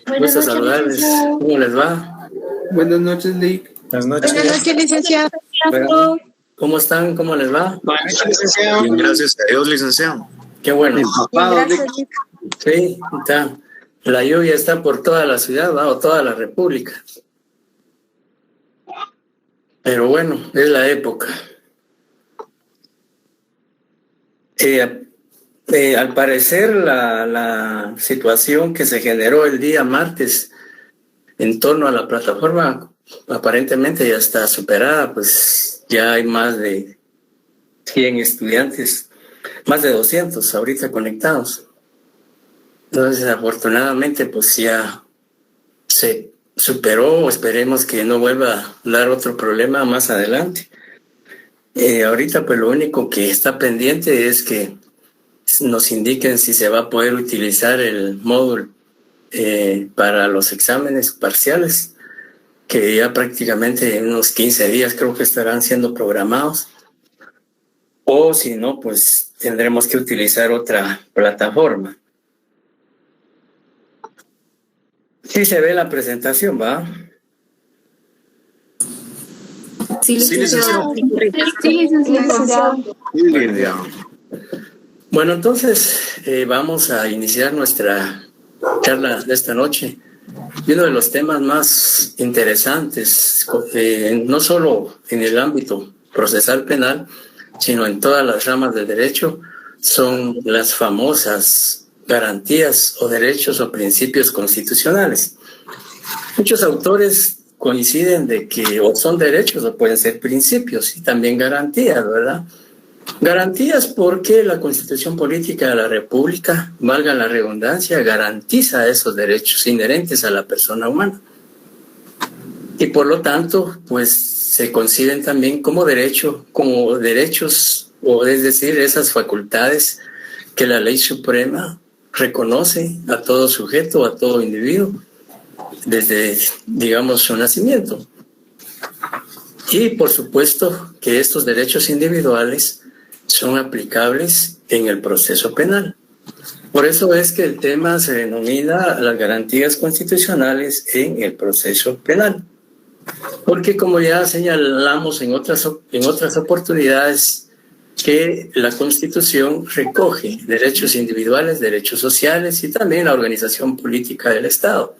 Buenas noches, saludarles. Licenciado. ¿Cómo les va? Buenas noches, Lick. Buenas noches. Buenas noches, licenciado. Bueno, ¿cómo están? ¿Cómo les va? Buenas noches, licenciado. Bien, gracias a Dios, licenciado. Qué bueno. Bien, gracias, Lick. Sí, está. La lluvia está por toda la ciudad, ¿va? O toda la república. Pero bueno, es la época. Al parecer, la situación que se generó el día martes en torno a la plataforma aparentemente ya está superada, pues ya hay más de 100 estudiantes, más de 200 ahorita conectados. Entonces, afortunadamente, pues ya se superó. Esperemos que no vuelva a dar otro problema más adelante. Ahorita, pues lo único que está pendiente es que nos indiquen si se va a poder utilizar el módulo para los exámenes parciales, que ya prácticamente en unos 15 días creo que estarán siendo programados. O si no, pues tendremos que utilizar otra plataforma. Sí se ve la presentación, ¿va? Sí, licenciado. Bueno, entonces vamos a iniciar nuestra charla de esta noche. Y uno de los temas más interesantes, no solo en el ámbito procesal penal, sino en todas las ramas del derecho, son las famosas garantías o derechos o principios constitucionales. Muchos autores coinciden de que o son derechos o pueden ser principios y también garantías, ¿verdad? Garantías porque la Constitución Política de la República, valga la redundancia, garantiza esos derechos inherentes a la persona humana. Y por lo tanto, pues se conciben también como derechos, o es decir, esas facultades que la ley suprema reconoce a todo sujeto, a todo individuo, desde, digamos, su nacimiento. Y por supuesto que estos derechos individuales son aplicables en el proceso penal. Por eso es que el tema se denomina las garantías constitucionales en el proceso penal. Porque como ya señalamos en otras oportunidades, que la Constitución recoge derechos individuales, derechos sociales y también la organización política del Estado.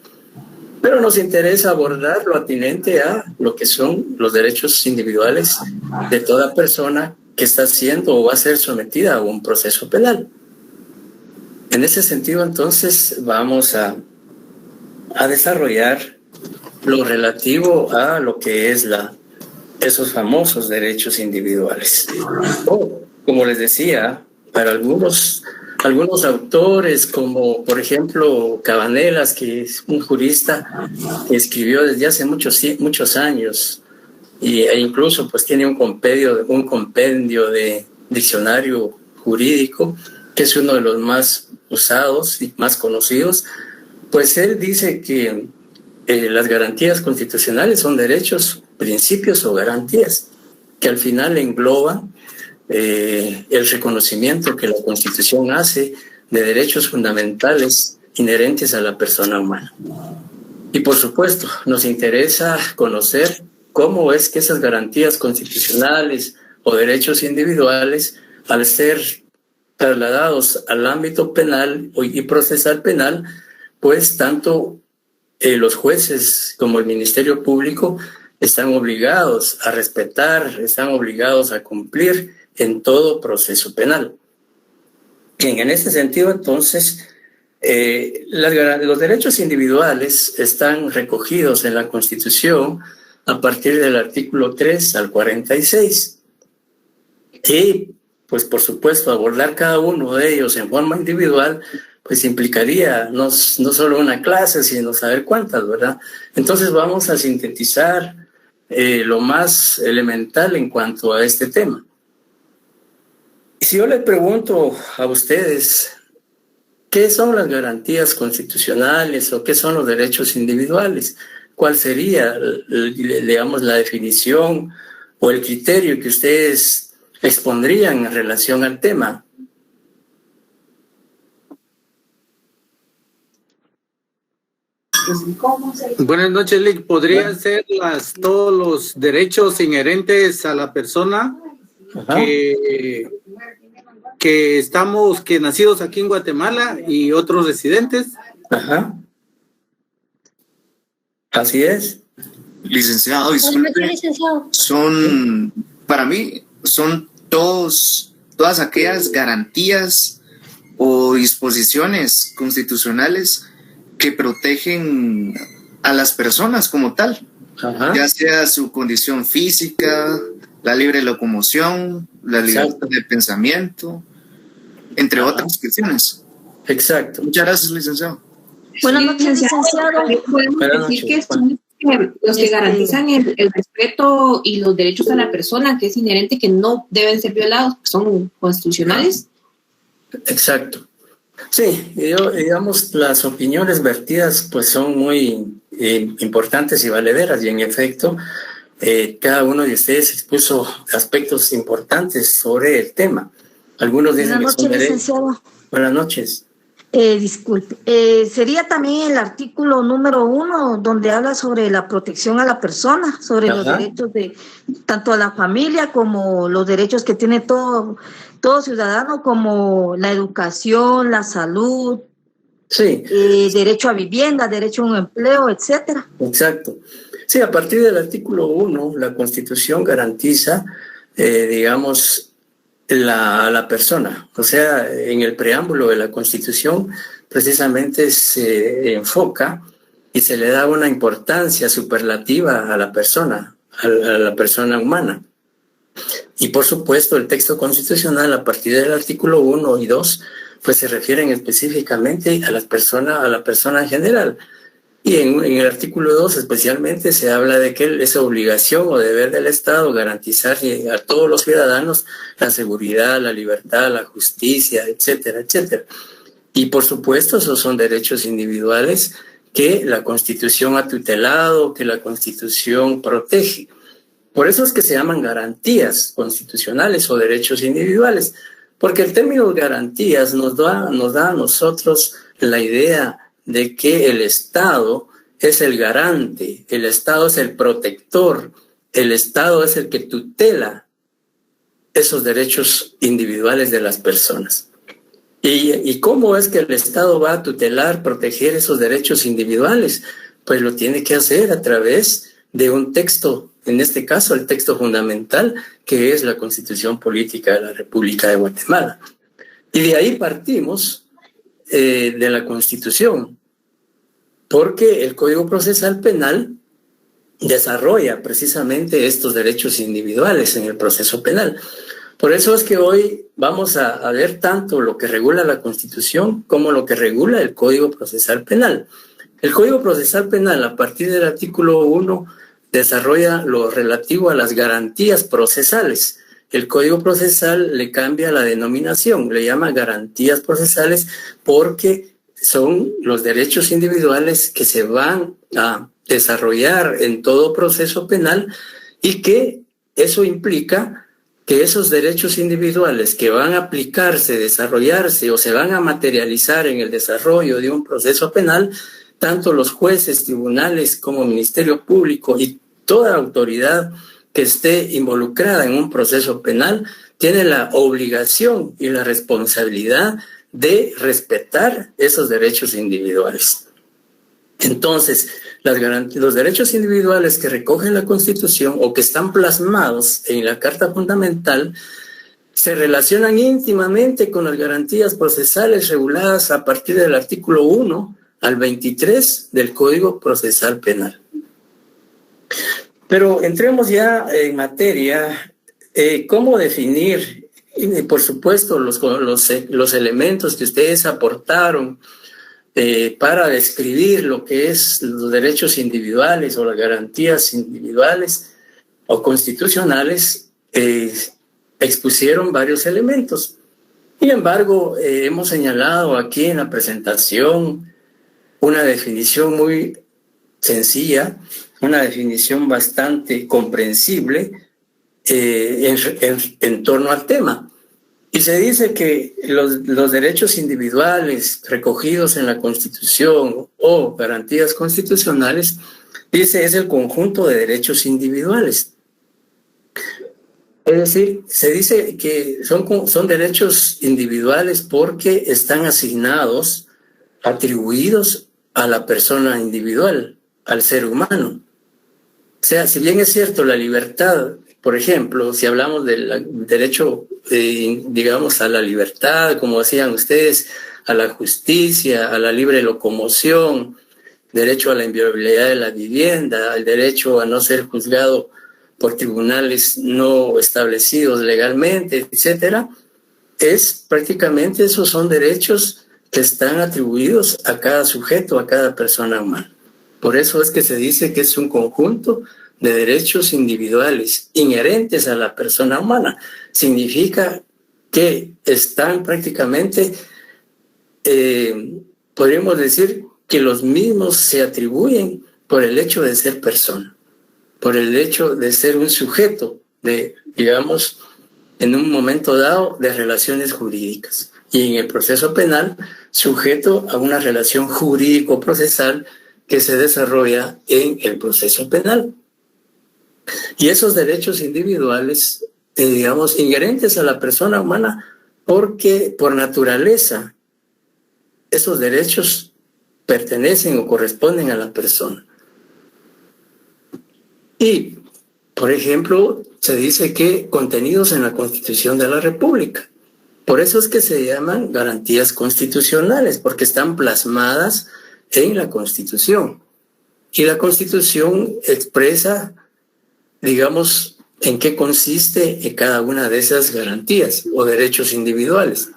Pero nos interesa abordar lo atinente a lo que son los derechos individuales de toda persona que está siendo o va a ser sometida a un proceso penal. En ese sentido, entonces, vamos a desarrollar lo relativo a lo que es esos famosos derechos individuales. O, como les decía, para algunos autores, como por ejemplo Cabanelas, que es un jurista que escribió desde hace muchos años, e incluso pues tiene un compendio de diccionario jurídico, que es uno de los más usados y más conocidos, pues él dice que las garantías constitucionales son derechos, principios o garantías, que al final engloban el reconocimiento que la Constitución hace de derechos fundamentales inherentes a la persona humana. Y por supuesto, nos interesa conocer cómo es que esas garantías constitucionales o derechos individuales, al ser trasladados al ámbito penal y procesal penal, pues tanto los jueces como el Ministerio Público están obligados a respetar, están obligados a cumplir en todo proceso penal. Bien, en este sentido, entonces, los derechos individuales están recogidos en la Constitución a partir del artículo 3 al 46. Y, pues, por supuesto, abordar cada uno de ellos en forma individual, pues implicaría no solo una clase, sino saber cuántas, ¿verdad? Entonces vamos a sintetizar lo más elemental en cuanto a este tema. Si yo le pregunto a ustedes, ¿qué son las garantías constitucionales o qué son los derechos individuales? ¿Cuál sería, digamos, la definición o el criterio que ustedes expondrían en relación al tema? Buenas noches, Lick. ¿Podría ser todos los derechos inherentes a la persona que nacidos aquí en Guatemala y otros residentes? Ajá. Así es. Licenciado, disculpe, para mí, son todas aquellas garantías o disposiciones constitucionales que protegen a las personas como tal, ya sea su condición física, la libre locomoción, la libertad de pensamiento, entre otras cuestiones. Exacto. Muchas gracias, licenciado. Buenas noches, licenciado. Podemos decir que son los que garantizan el respeto y los derechos a la persona, que es inherente, que no deben ser violados, que son constitucionales. Exacto. Sí, digamos, las opiniones vertidas pues son muy importantes y valederas, y en efecto, cada uno de ustedes expuso aspectos importantes sobre el tema. Algunos dicen Buenas noches, licenciado. Buenas noches. Disculpe, sería también el artículo número 1 donde habla sobre la protección a la persona, sobre los derechos de tanto a la familia como los derechos que tiene todo ciudadano, como la educación, la salud, derecho a vivienda, derecho a un empleo, etcétera. Exacto. Sí, a partir del artículo 1, la Constitución garantiza, digamos, la persona. O sea, en el preámbulo de la Constitución precisamente se enfoca y se le da una importancia superlativa a la persona humana. Y por supuesto el texto constitucional a partir del artículo 1 y 2 pues se refieren específicamente a la persona en general. Y en el artículo 2 especialmente se habla de que es obligación o deber del Estado garantizar a todos los ciudadanos la seguridad, la libertad, la justicia, etcétera, etcétera. Y por supuesto esos son derechos individuales que la Constitución ha tutelado, que la Constitución protege. Por eso es que se llaman garantías constitucionales o derechos individuales, porque el término garantías nos da a nosotros la idea de que el Estado es el garante, el Estado es el protector, el Estado es el que tutela esos derechos individuales de las personas. ¿Y cómo es que el Estado va a tutelar, proteger esos derechos individuales? Pues lo tiene que hacer a través de un texto, en este caso el texto fundamental, que es la Constitución Política de la República de Guatemala. Y de ahí partimos de la Constitución, porque el Código Procesal Penal desarrolla precisamente estos derechos individuales en el proceso penal. Por eso es que hoy vamos a ver tanto lo que regula la Constitución como lo que regula el Código Procesal Penal. El Código Procesal Penal, a partir del artículo 1, desarrolla lo relativo a las garantías procesales. El Código Procesal le cambia la denominación, le llama garantías procesales porque son los derechos individuales que se van a desarrollar en todo proceso penal y que eso implica que esos derechos individuales que van a aplicarse, desarrollarse o se van a materializar en el desarrollo de un proceso penal, tanto los jueces, tribunales como Ministerio Público y toda autoridad que esté involucrada en un proceso penal tiene la obligación y la responsabilidad de respetar esos derechos individuales. Entonces, los derechos individuales que recoge la Constitución o que están plasmados en la Carta Fundamental se relacionan íntimamente con las garantías procesales reguladas a partir del artículo 1 al 23 del Código Procesal Penal. Pero entremos ya en materia, ¿cómo definir? Y por supuesto, los elementos que ustedes aportaron para describir lo que es los derechos individuales o las garantías individuales o constitucionales, expusieron varios elementos. Sin embargo, hemos señalado aquí en la presentación una definición muy sencilla, una definición bastante comprensible en torno al tema. Y se dice que los derechos individuales recogidos en la Constitución o garantías constitucionales, dice, es el conjunto de derechos individuales. Es decir, se dice que son derechos individuales porque están asignados, atribuidos a la persona individual, al ser humano. O sea, si bien es cierto la libertad, por ejemplo, si hablamos del derecho, digamos, a la libertad, como decían ustedes, a la justicia, a la libre locomoción, derecho a la inviolabilidad de la vivienda, el derecho a no ser juzgado por tribunales no establecidos legalmente, etcétera, prácticamente esos son derechos que están atribuidos a cada sujeto, a cada persona humana. Por eso es que se dice que es un conjunto de derechos individuales inherentes a la persona humana. Significa que están prácticamente, podríamos decir que los mismos se atribuyen por el hecho de ser persona, por el hecho de ser un sujeto de, digamos, en un momento dado de relaciones jurídicas. Y en el proceso penal, sujeto a una relación jurídico-procesal que se desarrolla en el proceso penal. Y esos derechos individuales, digamos, inherentes a la persona humana, porque por naturaleza esos derechos pertenecen o corresponden a la persona. Y, por ejemplo, se dice que contenidos en la Constitución de la República. Por eso es que se llaman garantías constitucionales, porque están plasmadas en la Constitución. Y la Constitución expresa, digamos, en qué consiste cada una de esas garantías o derechos individuales.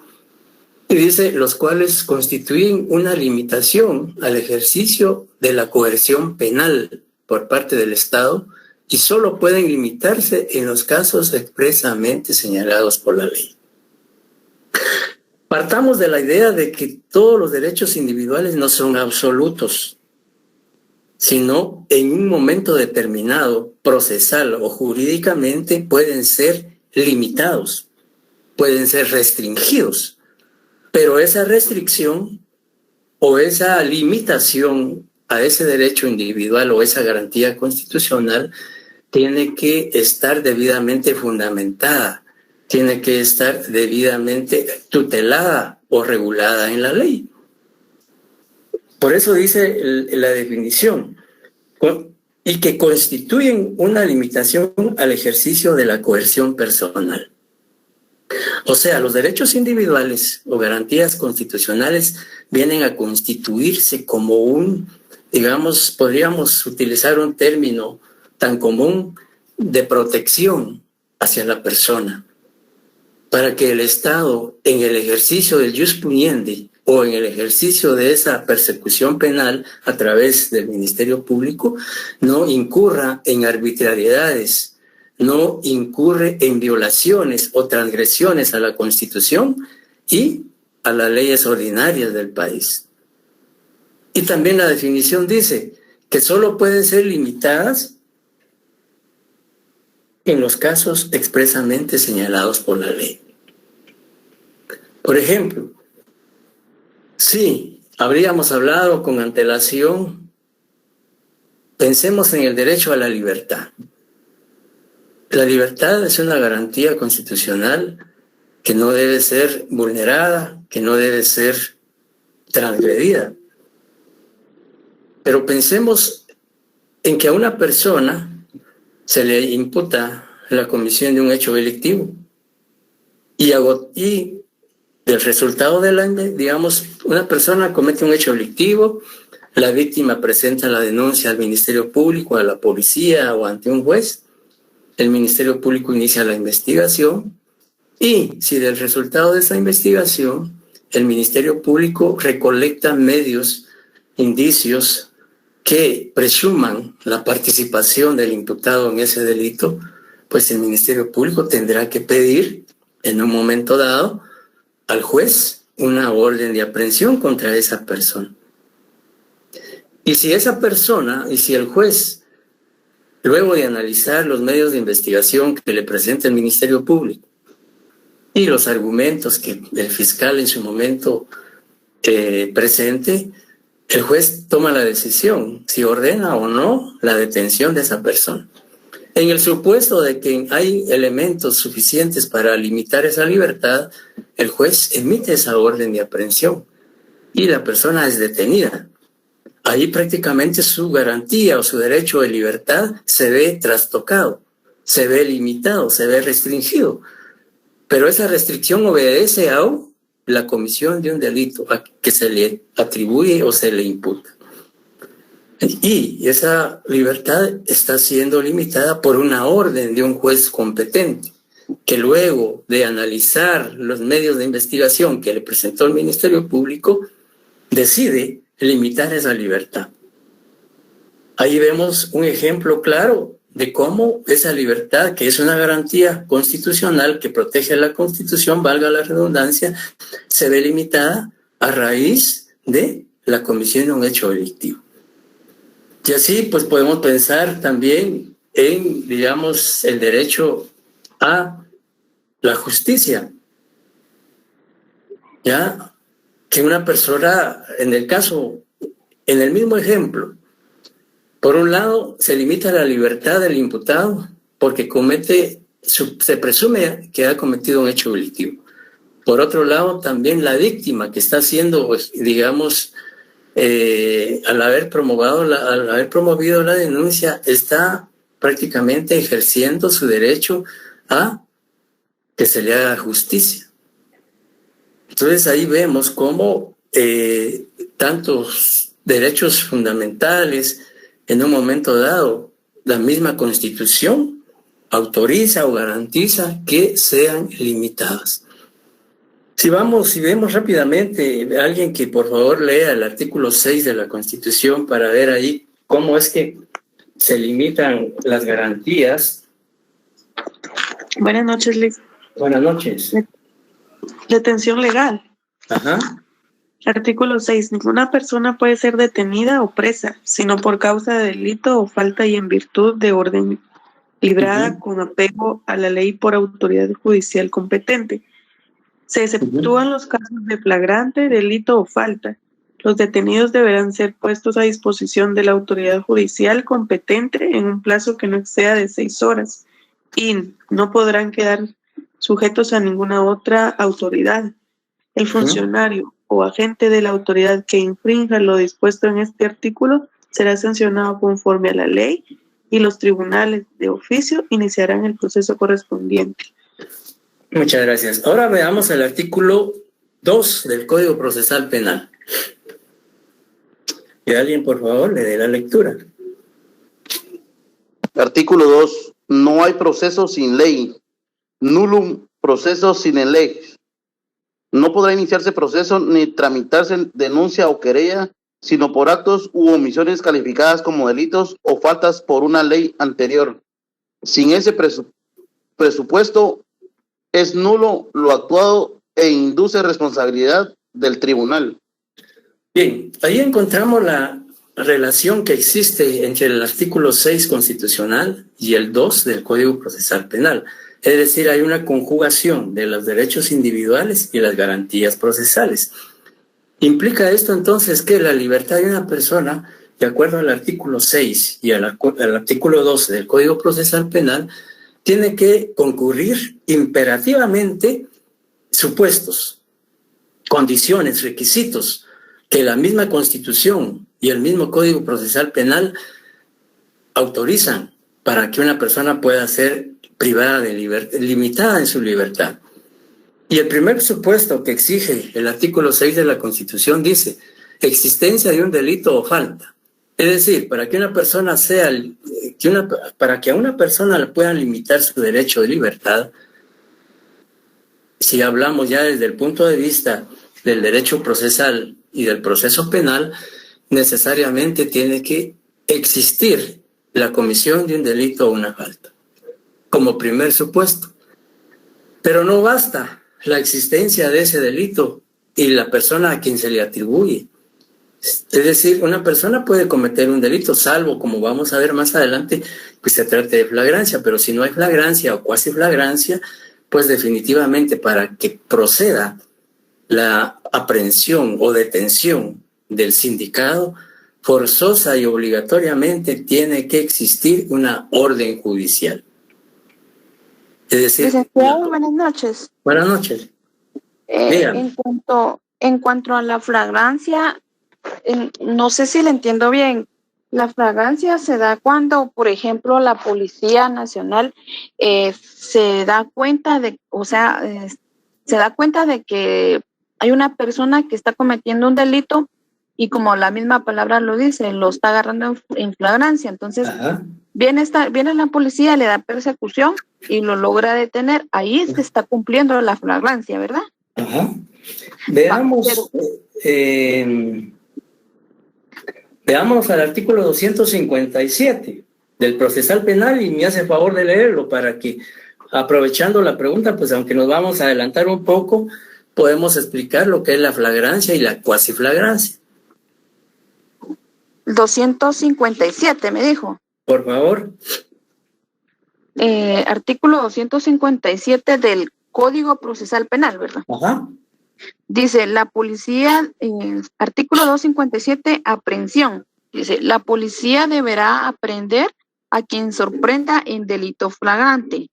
Y dice, los cuales constituyen una limitación al ejercicio de la coerción penal por parte del Estado y solo pueden limitarse en los casos expresamente señalados por la ley. Partamos de la idea de que todos los derechos individuales no son absolutos, sino en un momento determinado, procesal o jurídicamente, pueden ser limitados, pueden ser restringidos. Pero esa restricción o esa limitación a ese derecho individual o esa garantía constitucional tiene que estar debidamente fundamentada, tiene que estar debidamente tutelada o regulada en la ley. Por eso dice la definición, y que constituyen una limitación al ejercicio de la coerción personal. O sea, los derechos individuales o garantías constitucionales vienen a constituirse como digamos, podríamos utilizar un término tan común de protección hacia la persona, para que el Estado, en el ejercicio del jus puniendi o en el ejercicio de esa persecución penal a través del Ministerio Público, no incurra en arbitrariedades, no incurre en violaciones o transgresiones a la Constitución y a las leyes ordinarias del país. Y también la definición dice que solo pueden ser limitadas en los casos expresamente señalados por la ley. Por ejemplo, si habríamos hablado con antelación, pensemos en el derecho a la libertad. La libertad es una garantía constitucional que no debe ser vulnerada, que no debe ser transgredida. Pero pensemos en que a una persona se le imputa la comisión de un hecho delictivo y del resultado digamos, una persona comete un hecho delictivo, la víctima presenta la denuncia al Ministerio Público, a la policía o ante un juez, el Ministerio Público inicia la investigación y si del resultado de esa investigación el Ministerio Público recolecta medios, indicios que presuman la participación del imputado en ese delito, pues el Ministerio Público tendrá que pedir en un momento dado al juez una orden de aprehensión contra esa persona. Y si el juez, luego de analizar los medios de investigación que le presenta el Ministerio Público, y los argumentos que el fiscal en su momento presente, el juez toma la decisión si ordena o no la detención de esa persona. En el supuesto de que hay elementos suficientes para limitar esa libertad, el juez emite esa orden de aprehensión y la persona es detenida. Ahí prácticamente su garantía o su derecho de libertad se ve trastocado, se ve limitado, se ve restringido. Pero esa restricción obedece a la comisión de un delito a que se le atribuye o se le imputa. Y esa libertad está siendo limitada por una orden de un juez competente, que luego de analizar los medios de investigación que le presentó el Ministerio Público, decide limitar esa libertad. Ahí vemos un ejemplo claro de cómo esa libertad, que es una garantía constitucional que protege la Constitución, valga la redundancia, se ve limitada a raíz de la comisión de un hecho delictivo. Y así pues podemos pensar también en, digamos, el derecho a la justicia. Ya que una persona, en el mismo ejemplo, por un lado se limita la libertad del imputado porque se presume que ha cometido un hecho delictivo. Por otro lado, también la víctima que está siendo, pues, digamos, al haber promovido la denuncia, está prácticamente ejerciendo su derecho a que se le haga justicia. Entonces ahí vemos cómo tantos derechos fundamentales, en un momento dado, la misma Constitución autoriza o garantiza que sean limitadas. Si vemos rápidamente, alguien que por favor lea el artículo 6 de la Constitución para ver ahí cómo es que se limitan las garantías. Buenas noches, Liz. Buenas noches. Detención legal. Ajá. Artículo 6. Ninguna persona puede ser detenida o presa, sino por causa de delito o falta y en virtud de orden librada con apego a la ley por autoridad judicial competente. Se exceptúan los casos de flagrante, delito o falta. Los detenidos deberán ser puestos a disposición de la autoridad judicial competente en un plazo que no exceda de 6 horas y no podrán quedar sujetos a ninguna otra autoridad. El funcionario o agente de la autoridad que infrinja lo dispuesto en este artículo será sancionado conforme a la ley y los tribunales de oficio iniciarán el proceso correspondiente. Muchas gracias. Ahora veamos el artículo 2 del Código Procesal Penal. Que alguien, por favor, le dé la lectura. Artículo 2. No hay proceso sin ley. Nullum proceso sine lex. No podrá iniciarse proceso ni tramitarse denuncia o querella, sino por actos u omisiones calificadas como delitos o faltas por una ley anterior. Sin ese presupuesto, es nulo lo actuado e induce responsabilidad del tribunal. Bien, ahí encontramos la relación que existe entre el artículo 6 constitucional y el 2 del Código Procesal Penal. Es decir, hay una conjugación de los derechos individuales y las garantías procesales. Implica esto entonces que la libertad de una persona, de acuerdo al artículo 6 y al artículo 12 del Código Procesal Penal, tiene que concurrir imperativamente supuestos, condiciones, requisitos que la misma Constitución y el mismo Código Procesal Penal autorizan para que una persona pueda ser privada de libertad, limitada en su libertad. Y el primer supuesto que exige el artículo 6 de la Constitución dice existencia de un delito o falta. Es decir, para que una persona para que a una persona le puedan limitar su derecho de libertad, si hablamos ya desde el punto de vista del derecho procesal y del proceso penal, necesariamente tiene que existir la comisión de un delito o una falta, como primer supuesto. Pero no basta la existencia de ese delito y la persona a quien se le atribuye. Es decir, una persona puede cometer un delito, salvo, como vamos a ver más adelante, que se trate de flagrancia, pero si no hay flagrancia o cuasi flagrancia, pues definitivamente para que proceda la aprehensión o detención del sindicado, forzosa y obligatoriamente tiene que existir una orden judicial. Es decir, licenciado, buenas noches. Buenas noches. En cuanto a la flagrancia, no sé si le entiendo bien. La flagrancia se da cuando, por ejemplo, la Policía Nacional se da cuenta de, se da cuenta de que hay una persona que está cometiendo un delito y, como la misma palabra lo dice, lo está agarrando en flagrancia. Entonces, viene la policía, le da persecución y lo logra detener. Ahí se está cumpliendo la flagrancia, ¿verdad? Veamos, veamos al artículo 257 del procesal penal y me hace favor de leerlo para que, aprovechando la pregunta, pues aunque nos vamos a adelantar un poco, podemos explicar lo que es la flagrancia y la cuasiflagrancia. 257, me dijo. Por favor. Artículo 257 del Código Procesal Penal, ¿verdad? Dice, la policía, artículo 257, aprehensión. Dice, la policía deberá aprehender a quien sorprenda en delito flagrante.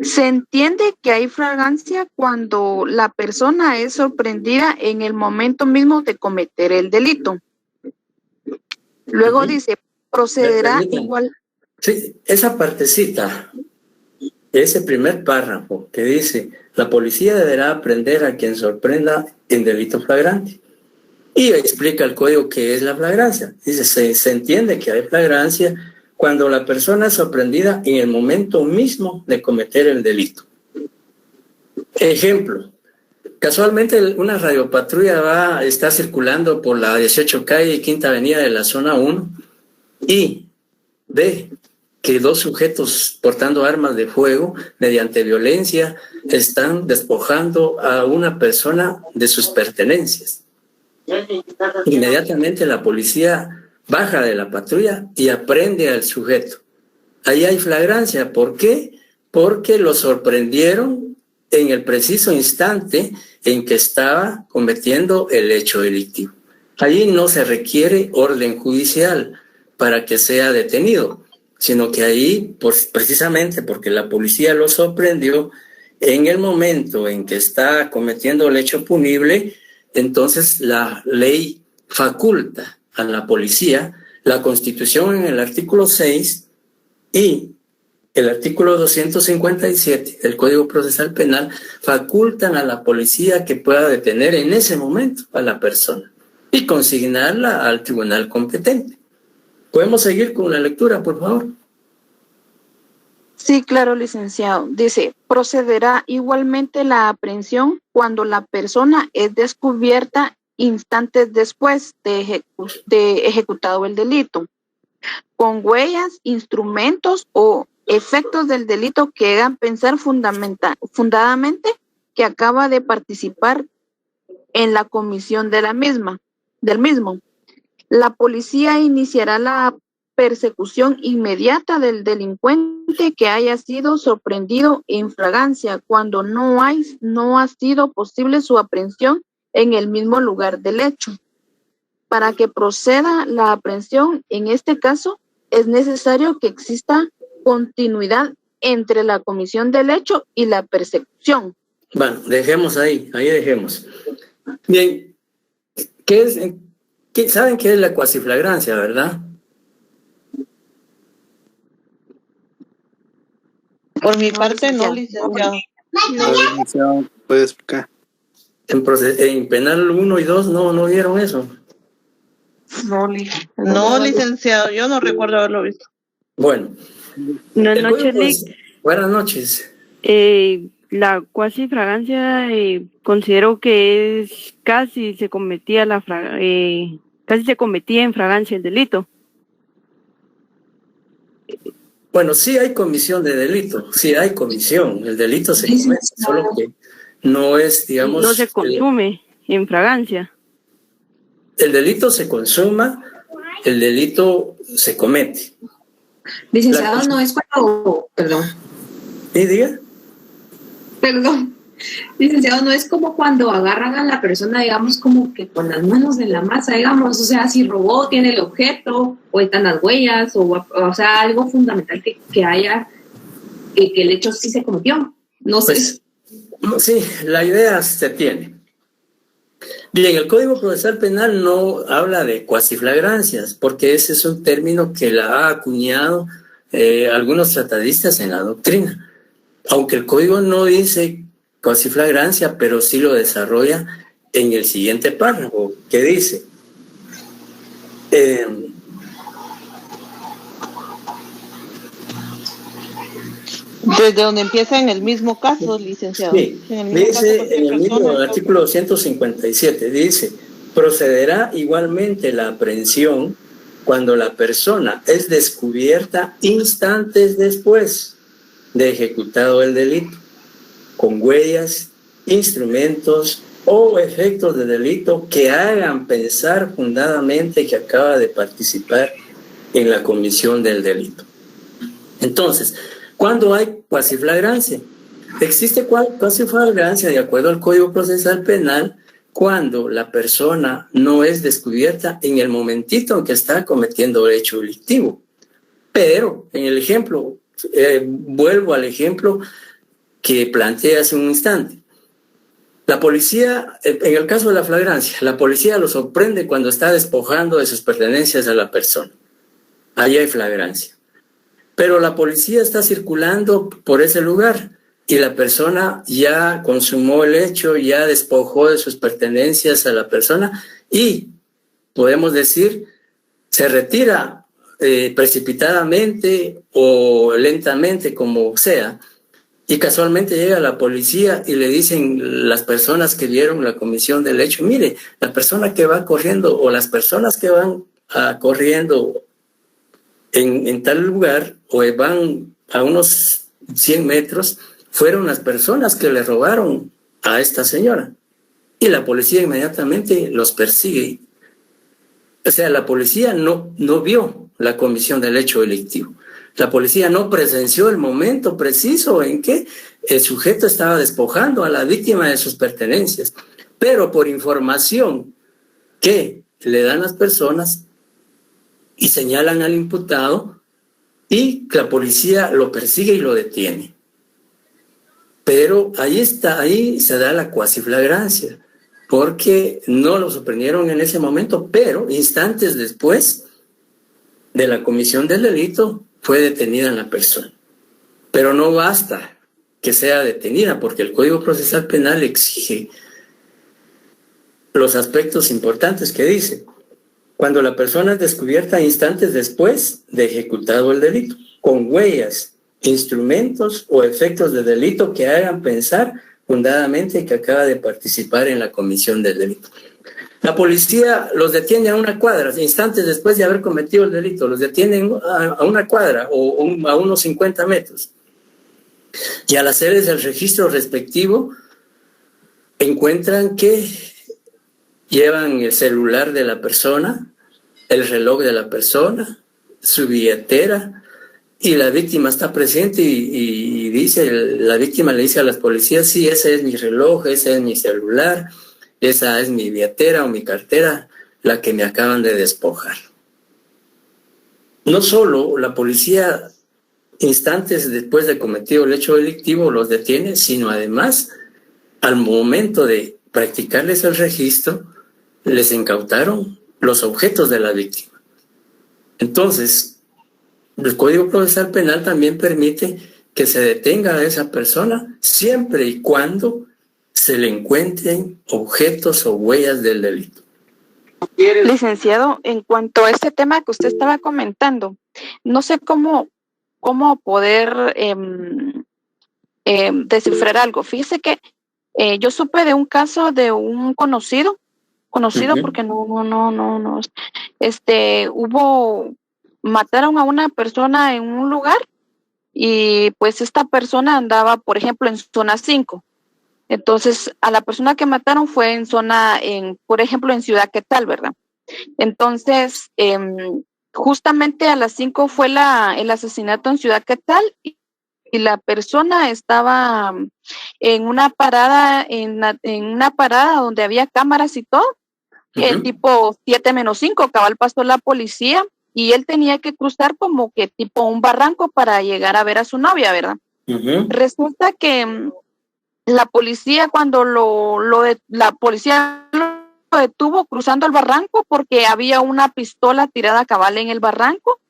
Se entiende que hay flagrancia cuando la persona es sorprendida en el momento mismo de cometer el delito. Luego dice, procederá igual. Sí, esa partecita, ese primer párrafo que dice, la policía deberá aprehender a quien sorprenda en delito flagrante. Y explica el código qué es la flagrancia. Dice, se entiende que hay flagrancia cuando la persona es sorprendida en el momento mismo de cometer el delito. Ejemplo, casualmente una radiopatrulla está circulando por la 18 calle y Quinta Avenida de la zona 1 y ve que dos sujetos portando armas de fuego mediante violencia están despojando a una persona de sus pertenencias. Inmediatamente la policía baja de la patrulla y aprehende al sujeto. Ahí hay flagrancia. ¿Por qué? Porque lo sorprendieron en el preciso instante en que estaba cometiendo el hecho delictivo. Allí no se requiere orden judicial para que sea detenido, sino que ahí, pues, precisamente porque la policía lo sorprendió en el momento en que está cometiendo el hecho punible, entonces la ley faculta a la policía, la Constitución en el artículo 6 y el artículo 257 del Código Procesal Penal facultan a la policía que pueda detener en ese momento a la persona y consignarla al tribunal competente. ¿Podemos seguir con la lectura, por favor? Sí, claro, licenciado. Dice, procederá igualmente la aprehensión cuando la persona es descubierta instantes después de ejecutado el delito, con huellas, instrumentos o efectos del delito que hagan pensar fundadamente que acaba de participar en la comisión de del mismo. La policía iniciará la persecución inmediata del delincuente que haya sido sorprendido en flagrancia cuando no ha sido posible su aprehensión en el mismo lugar del hecho. Para que proceda la aprehensión, en este caso, es necesario que exista continuidad entre la comisión del hecho y la persecución. Bueno, dejemos ahí dejemos. Bien, ¿saben qué es la cuasiflagrancia, verdad? Por mi parte, no, licenciado. Licenciado, ¿puede explicar? En penal 1 y 2 no vieron eso. No, licenciado, yo no recuerdo haberlo visto. Bueno. Buenas noches, Lic. Buenas noches. La cuasiflagrancia considero que es casi se cometía en flagrancia el delito. Bueno, sí hay comisión de delito, sí hay comisión, el delito se comete, solo que no es, digamos... No se consume en flagrancia. El delito se consuma, el delito se comete. Licenciado, no es cuando... Perdón. ¿Sí, diga? Perdón. Licenciado, no es como cuando agarran a la persona, digamos, como que con las manos en la masa, digamos, o sea, si robó, tiene el objeto, o están las huellas, o sea, algo fundamental que haya, que el hecho sí se cometió. No sé. Pues, sí, la idea se tiene. Bien, el Código Procesal Penal no habla de cuasiflagrancias, porque ese es un término que la ha acuñado algunos tratadistas en la doctrina. Aunque el Código no dice cuasiflagrancia, pero sí lo desarrolla en el siguiente párrafo, que dice... Desde donde empieza en el mismo caso, licenciado. Sí, dice en el mismo artículo 257, dice, procederá igualmente la aprehensión cuando la persona es descubierta instantes después de ejecutado el delito, con huellas, instrumentos o efectos de delito que hagan pensar fundadamente que acaba de participar en la comisión del delito. Entonces, ¿cuándo hay cuasiflagrancia? Existe cuasiflagrancia de acuerdo al Código Procesal Penal cuando la persona no es descubierta en el momentito en que está cometiendo el hecho delictivo. Pero en el ejemplo, vuelvo al ejemplo que planteé hace un instante. La policía, en el caso de la flagrancia, la policía lo sorprende cuando está despojando de sus pertenencias a la persona. Ahí hay flagrancia. Pero la policía está circulando por ese lugar y la persona ya consumó el hecho, ya despojó de sus pertenencias a la persona y, podemos decir, se retira precipitadamente o lentamente, como sea, y casualmente llega la policía y le dicen las personas que vieron la comisión del hecho, mire, la persona que va corriendo o las personas que van corriendo en tal lugar o van a unos 100 metros, fueron las personas que le robaron a esta señora. Y la policía inmediatamente los persigue. O sea, la policía no vio la comisión del hecho delictivo. La policía no presenció el momento preciso en que el sujeto estaba despojando a la víctima de sus pertenencias. Pero por información que le dan las personas y señalan al imputado y la policía lo persigue y lo detiene. Pero ahí se da la cuasiflagrancia, porque no lo sorprendieron en ese momento, pero instantes después de la comisión del delito fue detenida la persona. Pero no basta que sea detenida, porque el Código Procesal Penal exige los aspectos importantes que dice: cuando la persona es descubierta instantes después de ejecutado el delito, con huellas, instrumentos o efectos de delito que hagan pensar fundadamente que acaba de participar en la comisión del delito. La policía los detiene a una cuadra, instantes después de haber cometido el delito, los detienen a una cuadra o a unos 50 metros. Y al hacerles el registro respectivo, encuentran que llevan el celular de la persona, el reloj de la persona, su billetera, y la víctima está presente y la víctima le dice a las policías: sí, ese es mi reloj, ese es mi celular, esa es mi billetera o mi cartera, la que me acaban de despojar. No solo la policía, instantes después de cometido el hecho delictivo, los detiene, sino además, al momento de practicarles el registro, les incautaron los objetos de la víctima. Entonces, el Código Procesal Penal también permite que se detenga a esa persona siempre y cuando se le encuentren objetos o huellas del delito. Licenciado, en cuanto a este tema que usted estaba comentando, no sé cómo poder descifrar algo. Fíjese que yo supe de un caso de un conocido porque mataron a una persona en un lugar y pues esta persona andaba, por ejemplo, en zona 5. Entonces, a la persona que mataron fue por ejemplo, en Ciudad Quetal, ¿verdad? Entonces, justamente a las 5 fue el asesinato en Ciudad Quetal y la persona estaba en una parada, en una parada donde había cámaras y todo, tipo 7-5, cabal pasó la policía y él tenía que cruzar como que tipo un barranco para llegar a ver a su novia, ¿verdad? Resulta que la policía cuando la policía lo detuvo cruzando el barranco porque había una pistola tirada cabal en el barranco.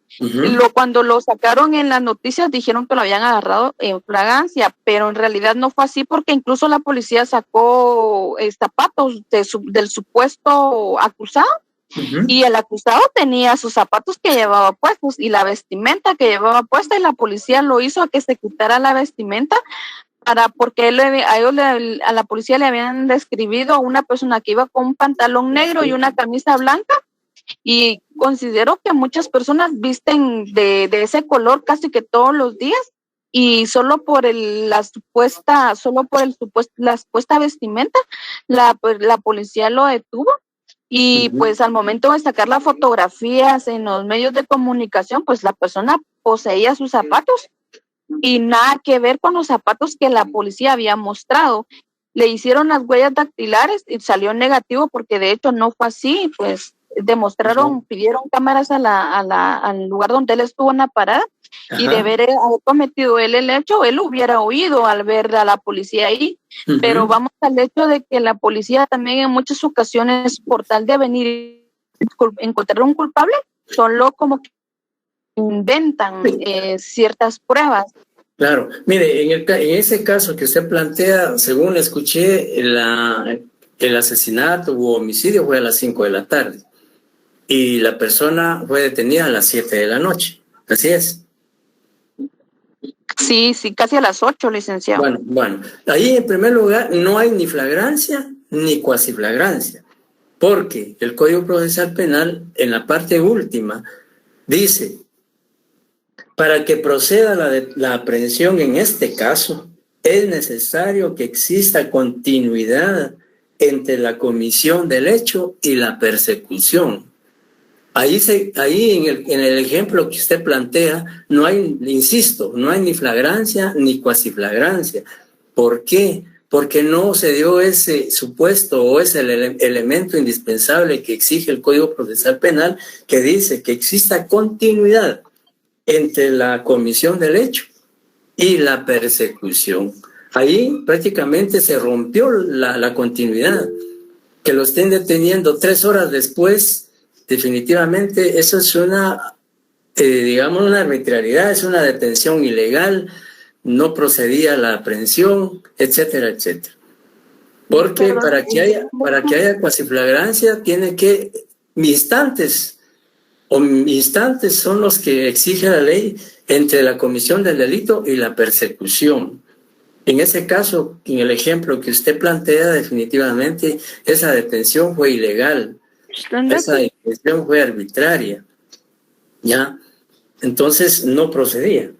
Cuando lo sacaron en las noticias dijeron que lo habían agarrado en flagrancia, pero en realidad no fue así porque incluso la policía sacó zapatos del supuesto acusado y el acusado tenía sus zapatos que llevaba puestos y la vestimenta que llevaba puesta y la policía lo hizo a que se quitara la vestimenta porque a la policía le habían describido a una persona que iba con un pantalón negro y una camisa blanca. Y considero que muchas personas visten de ese color casi que todos los días y solo por la supuesta vestimenta la policía lo detuvo y pues al momento de sacar las fotografías en los medios de comunicación pues la persona poseía sus zapatos y nada que ver con los zapatos que la policía había mostrado. Le hicieron las huellas dactilares y salió negativo porque de hecho no fue así, pues pidieron cámaras al lugar donde él estuvo en la parada y de haber cometido él el hecho, él hubiera huido al ver a la policía ahí, pero vamos al hecho de que la policía también en muchas ocasiones por tal de venir encontrar un culpable, solo como que inventan ciertas pruebas. Claro, mire, en ese caso que usted plantea, según escuché, el asesinato u homicidio fue a las 5 de la tarde y la persona fue detenida a las 7 de la noche. ¿Así es? Sí, casi a las 8, licenciado. Bueno, ahí en primer lugar no hay ni flagrancia ni cuasiflagrancia, porque el Código Procesal Penal en la parte última dice: para que proceda la aprehensión en este caso, es necesario que exista continuidad entre la comisión del hecho y la persecución. Ahí en el ejemplo que usted plantea, no hay, insisto, no hay ni flagrancia ni cuasiflagrancia. ¿Por qué? Porque no se dio ese supuesto o ese elemento indispensable que exige el Código Procesal Penal, que dice que exista continuidad entre la comisión del hecho y la persecución. Ahí prácticamente se rompió la continuidad. Que lo estén deteniendo 3 horas después, definitivamente eso es una arbitrariedad, es una detención ilegal, no procedía la aprehensión, etcétera, etcétera. Porque para que haya cuasiflagrancia tiene que instantes son los que exige la ley entre la comisión del delito y la persecución. En ese caso, en el ejemplo que usted plantea, definitivamente esa detención fue ilegal, esa detención fue arbitraria, ¿ya? Entonces no procedía.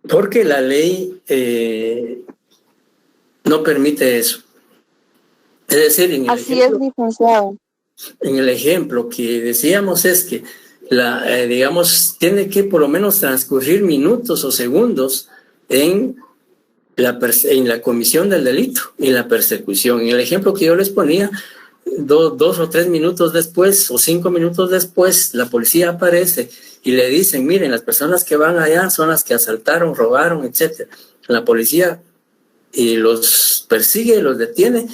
Porque la ley no permite eso. Es decir, así es, licenciado. En el ejemplo que decíamos es que tiene que por lo menos transcurrir minutos o segundos en la comisión del delito y la persecución. En el ejemplo que yo les ponía, 2 o 3 minutos después o 5 minutos después, la policía aparece y le dicen: miren, las personas que van allá son las que asaltaron, robaron, etcétera. La policía los persigue, los detiene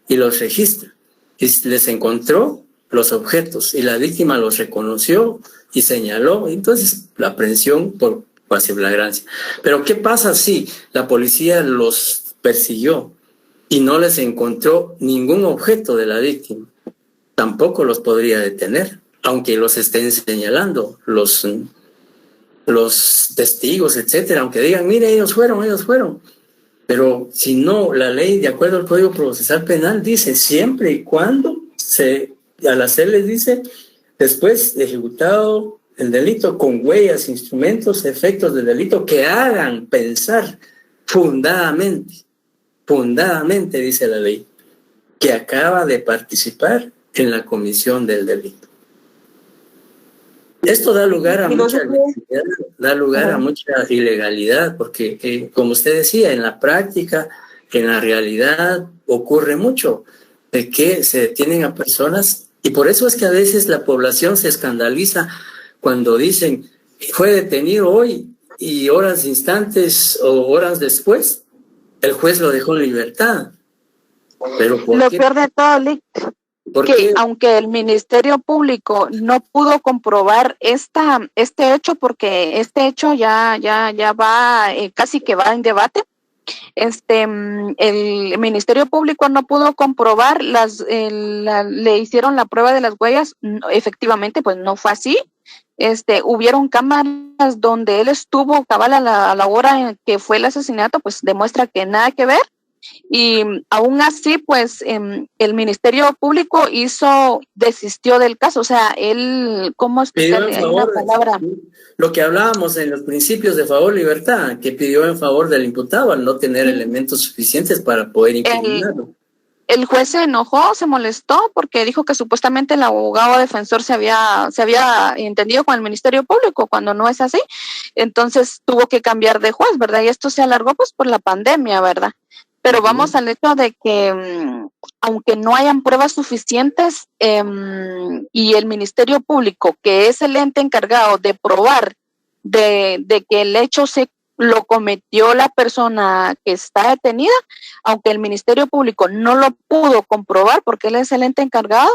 y los registra. Y les encontró los objetos y la víctima los reconoció y señaló. Entonces, la aprehensión por cuasiflagrancia. Pero ¿qué pasa si la policía los persiguió y no les encontró ningún objeto de la víctima? Tampoco los podría detener, aunque los estén señalando los testigos, etcétera, aunque digan: mire, ellos fueron. Pero si no, la ley, de acuerdo al Código Procesal Penal, dice siempre y cuando al hacerles, dice, después de ejecutado el delito con huellas, instrumentos, efectos del delito que hagan pensar fundadamente, dice la ley, que acaba de participar en la comisión del delito. Esto da lugar a mucha ilegalidad, porque como usted decía, en la práctica, en la realidad, ocurre mucho de que se detienen a personas, y por eso es que a veces la población se escandaliza cuando dicen, fue detenido hoy, y horas, instantes o horas después, el juez lo dejó en libertad. Pero lo peor de todo, Lick, que aunque el Ministerio Público no pudo comprobar este hecho, porque este hecho ya va, casi que va en debate, el Ministerio Público no pudo comprobar le hicieron la prueba de las huellas, efectivamente pues no fue así. Hubieron cámaras donde él estuvo cabal a la hora en que fue el asesinato, pues demuestra que nada que ver. Y aún así, pues el Ministerio Público desistió del caso. O sea, él, ¿cómo explicarle? Hay una palabra. Lo que hablábamos en los principios de favor-libertad, que pidió en favor del imputado al no tener elementos suficientes para poder incriminarlo. El juez se enojó, se molestó, porque dijo que supuestamente el abogado defensor se había entendido con el Ministerio Público, cuando no es así. Entonces tuvo que cambiar de juez, ¿verdad? Y esto se alargó pues por la pandemia, ¿verdad? Pero vamos al hecho de que aunque no hayan pruebas suficientes y el Ministerio Público, que es el ente encargado de probar de que el hecho lo cometió la persona que está detenida, aunque el Ministerio Público no lo pudo comprobar porque él es el ente encargado,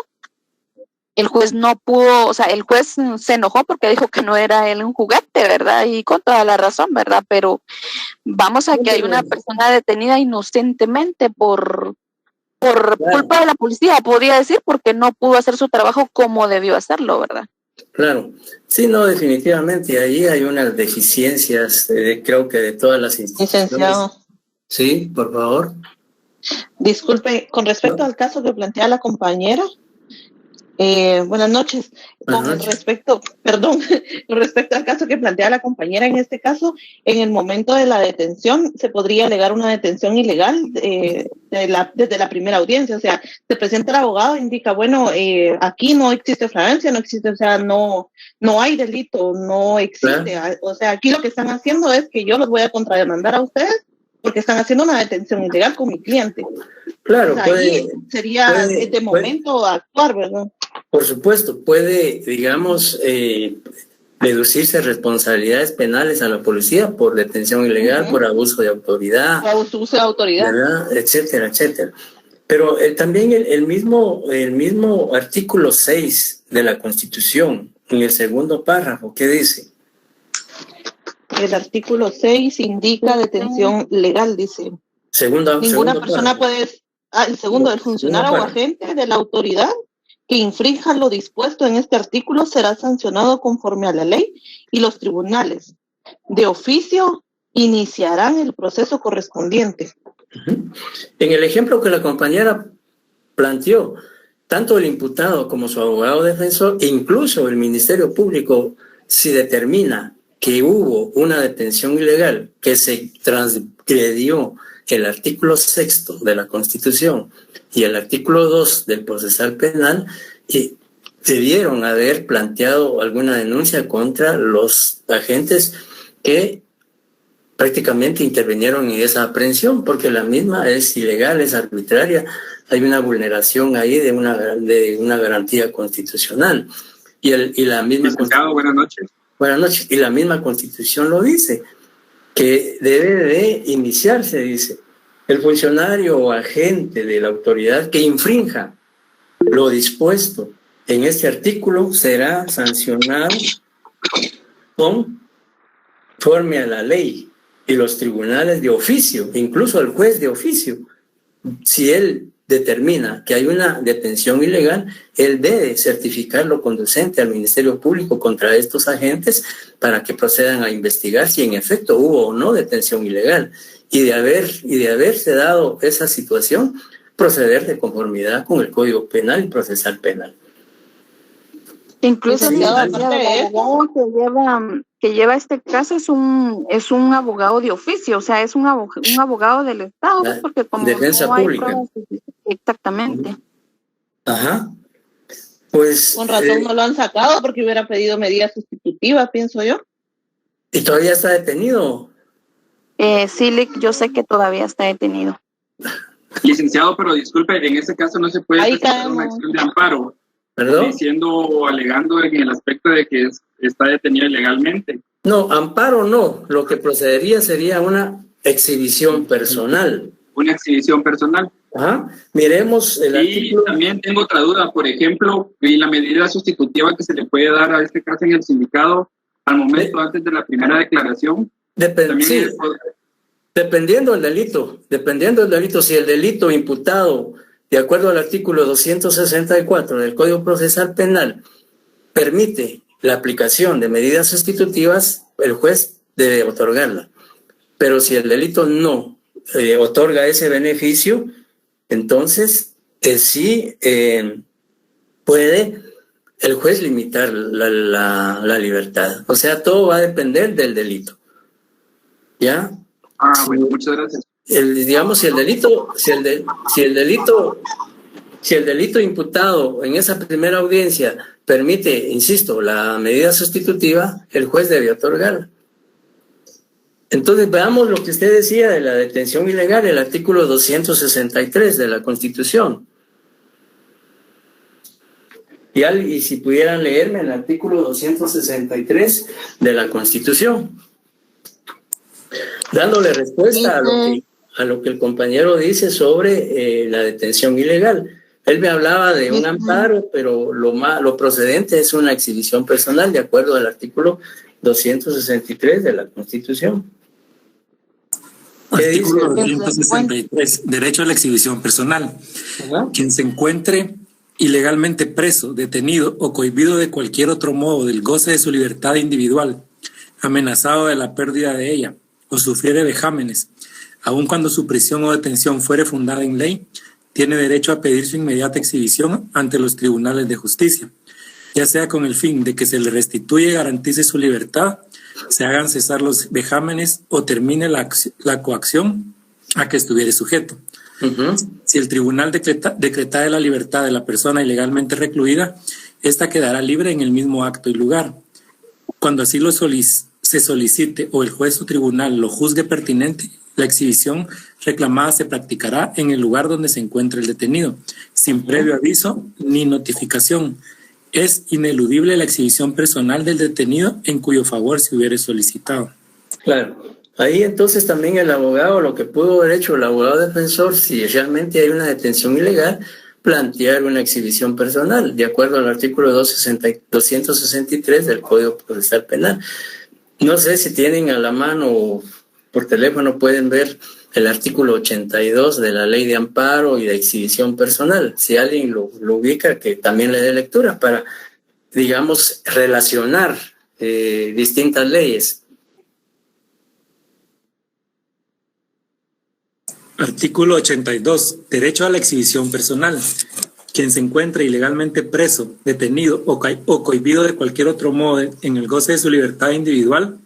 el juez no pudo, o sea, el juez se enojó porque dijo que no era él un juguete, ¿verdad? Y con toda la razón, ¿verdad? Pero vamos a que hay una persona detenida inocentemente por culpa de la policía, podría decir, porque no pudo hacer su trabajo como debió hacerlo, ¿verdad? Claro, sí, no, definitivamente, ahí hay unas deficiencias, creo que de todas las instituciones. Licenciado. Sí, por favor. Disculpe, con respecto al caso que plantea la compañera, buenas noches. Con respecto al caso que plantea la compañera, en este caso, en el momento de la detención, se podría alegar una detención ilegal desde la primera audiencia. O sea, se presenta el abogado, indica, bueno, aquí no existe flagrancia, no existe, o sea, no hay delito, no existe. Claro. O sea, aquí lo que están haciendo es que yo los voy a contrademandar a ustedes porque están haciendo una detención ilegal con mi cliente. Claro, o sea, ahí sería de momento actuar, ¿verdad? Por supuesto, puede, digamos, deducirse responsabilidades penales a la policía por detención ilegal, por abuso de autoridad, abuso de autoridad, ¿verdad? Etcétera, etcétera. Pero también el mismo artículo 6 de la Constitución, en el segundo párrafo, ¿qué dice? El artículo 6 indica detención legal, dice. Ninguna persona puede... el segundo, el funcionario o agente de la autoridad que infrinja lo dispuesto en este artículo será sancionado conforme a la ley y los tribunales de oficio iniciarán el proceso correspondiente. En el ejemplo que la compañera planteó, tanto el imputado como su abogado defensor, incluso el Ministerio Público, si determina que hubo una detención ilegal, que se transgredió el artículo 6 de la Constitución y el artículo 2 del procesal penal, y debieron haber planteado alguna denuncia contra los agentes que prácticamente intervinieron en esa aprehensión, porque la misma es ilegal, es arbitraria, hay una vulneración ahí de una garantía constitucional. Y la misma buenas noches. Buenas noches. Y la misma Constitución lo dice, que debe de iniciarse, dice, el funcionario o agente de la autoridad que infrinja lo dispuesto en este artículo será sancionado conforme a la ley y los tribunales de oficio, incluso el juez de oficio. Si él determina que hay una detención ilegal, él debe certificar lo conducente al Ministerio Público contra estos agentes para que procedan a investigar si en efecto hubo o no detención ilegal. Y de haberse dado esa situación, proceder de conformidad con el Código Penal y Procesal Penal. Incluso el abogado que lleva este caso es un abogado de oficio, o sea, es un abogado del Estado, porque como defensa no hay pública. pruebas, exactamente. Ajá. Pues Con razón no lo han sacado porque hubiera pedido medida sustitutiva, pienso yo. y todavía está detenido. Sí, yo sé que todavía está detenido. Licenciado, pero disculpe, en este caso no se puede Ahí presentar caemos. una acción de amparo, ¿Perdón? diciendo o alegando en el aspecto de que está detenido ilegalmente. No, amparo no. Lo que procedería sería una exhibición personal. Una exhibición personal. Ajá. Miremos el Y artículo. también tengo otra duda, por ejemplo, y la medida sustitutiva que se le puede dar a este caso en el sindicato al momento antes de la primera declaración. Sí, dependiendo del delito, si el delito imputado de acuerdo al artículo 264 del Código Procesal Penal permite la aplicación de medidas sustitutivas, el juez debe otorgarla. Pero si el delito no otorga ese beneficio, entonces sí puede el juez limitar la libertad. O sea, todo va a depender del delito. ¿Ya? Bueno, muchas gracias. Digamos, si el delito imputado en esa primera audiencia permite, insisto, la medida sustitutiva, el juez debe otorgarla. Entonces, veamos lo que usted decía de la detención ilegal, el artículo 263 de la Constitución. Y si pudieran leerme el artículo 263 de la Constitución, dándole respuesta a lo que el compañero dice sobre la detención ilegal. Él me hablaba de un amparo, pero lo procedente es una exhibición personal, de acuerdo al artículo 263 de la Constitución. Artículo 263, derecho a la exhibición personal. Ajá. Quien se encuentre ilegalmente preso, detenido o cohibido de cualquier otro modo del goce de su libertad individual, amenazado de la pérdida de ella, o sufriere vejámenes, aun cuando su prisión o detención fuere fundada en ley, tiene derecho a pedir su inmediata exhibición ante los tribunales de justicia, ya sea con el fin de que se le restituya y garantice su libertad, se hagan cesar los vejámenes o termine la coacción a que estuviere sujeto. Uh-huh. Si el tribunal decretare la libertad de la persona ilegalmente recluida, ésta quedará libre en el mismo acto y lugar. Cuando así se solicite o el juez o tribunal lo juzgue pertinente, la exhibición reclamada se practicará en el lugar donde se encuentre el detenido, sin previo aviso ni notificación. Es ineludible la exhibición personal del detenido en cuyo favor se hubiere solicitado. Claro. Ahí entonces también el abogado, lo que pudo haber hecho el abogado defensor, si realmente hay una detención ilegal, plantear una exhibición personal, de acuerdo al artículo 263 del Código Procesal Penal. No sé si tienen a la mano o por teléfono pueden ver el artículo 82 de la Ley de Amparo y de Exhibición Personal. Si alguien lo ubica, que también le dé lectura para, digamos, relacionar distintas leyes. Artículo 82. Derecho a la exhibición personal. Quien se encuentre ilegalmente preso, detenido o cohibido de cualquier otro modo en el goce de su libertad individual,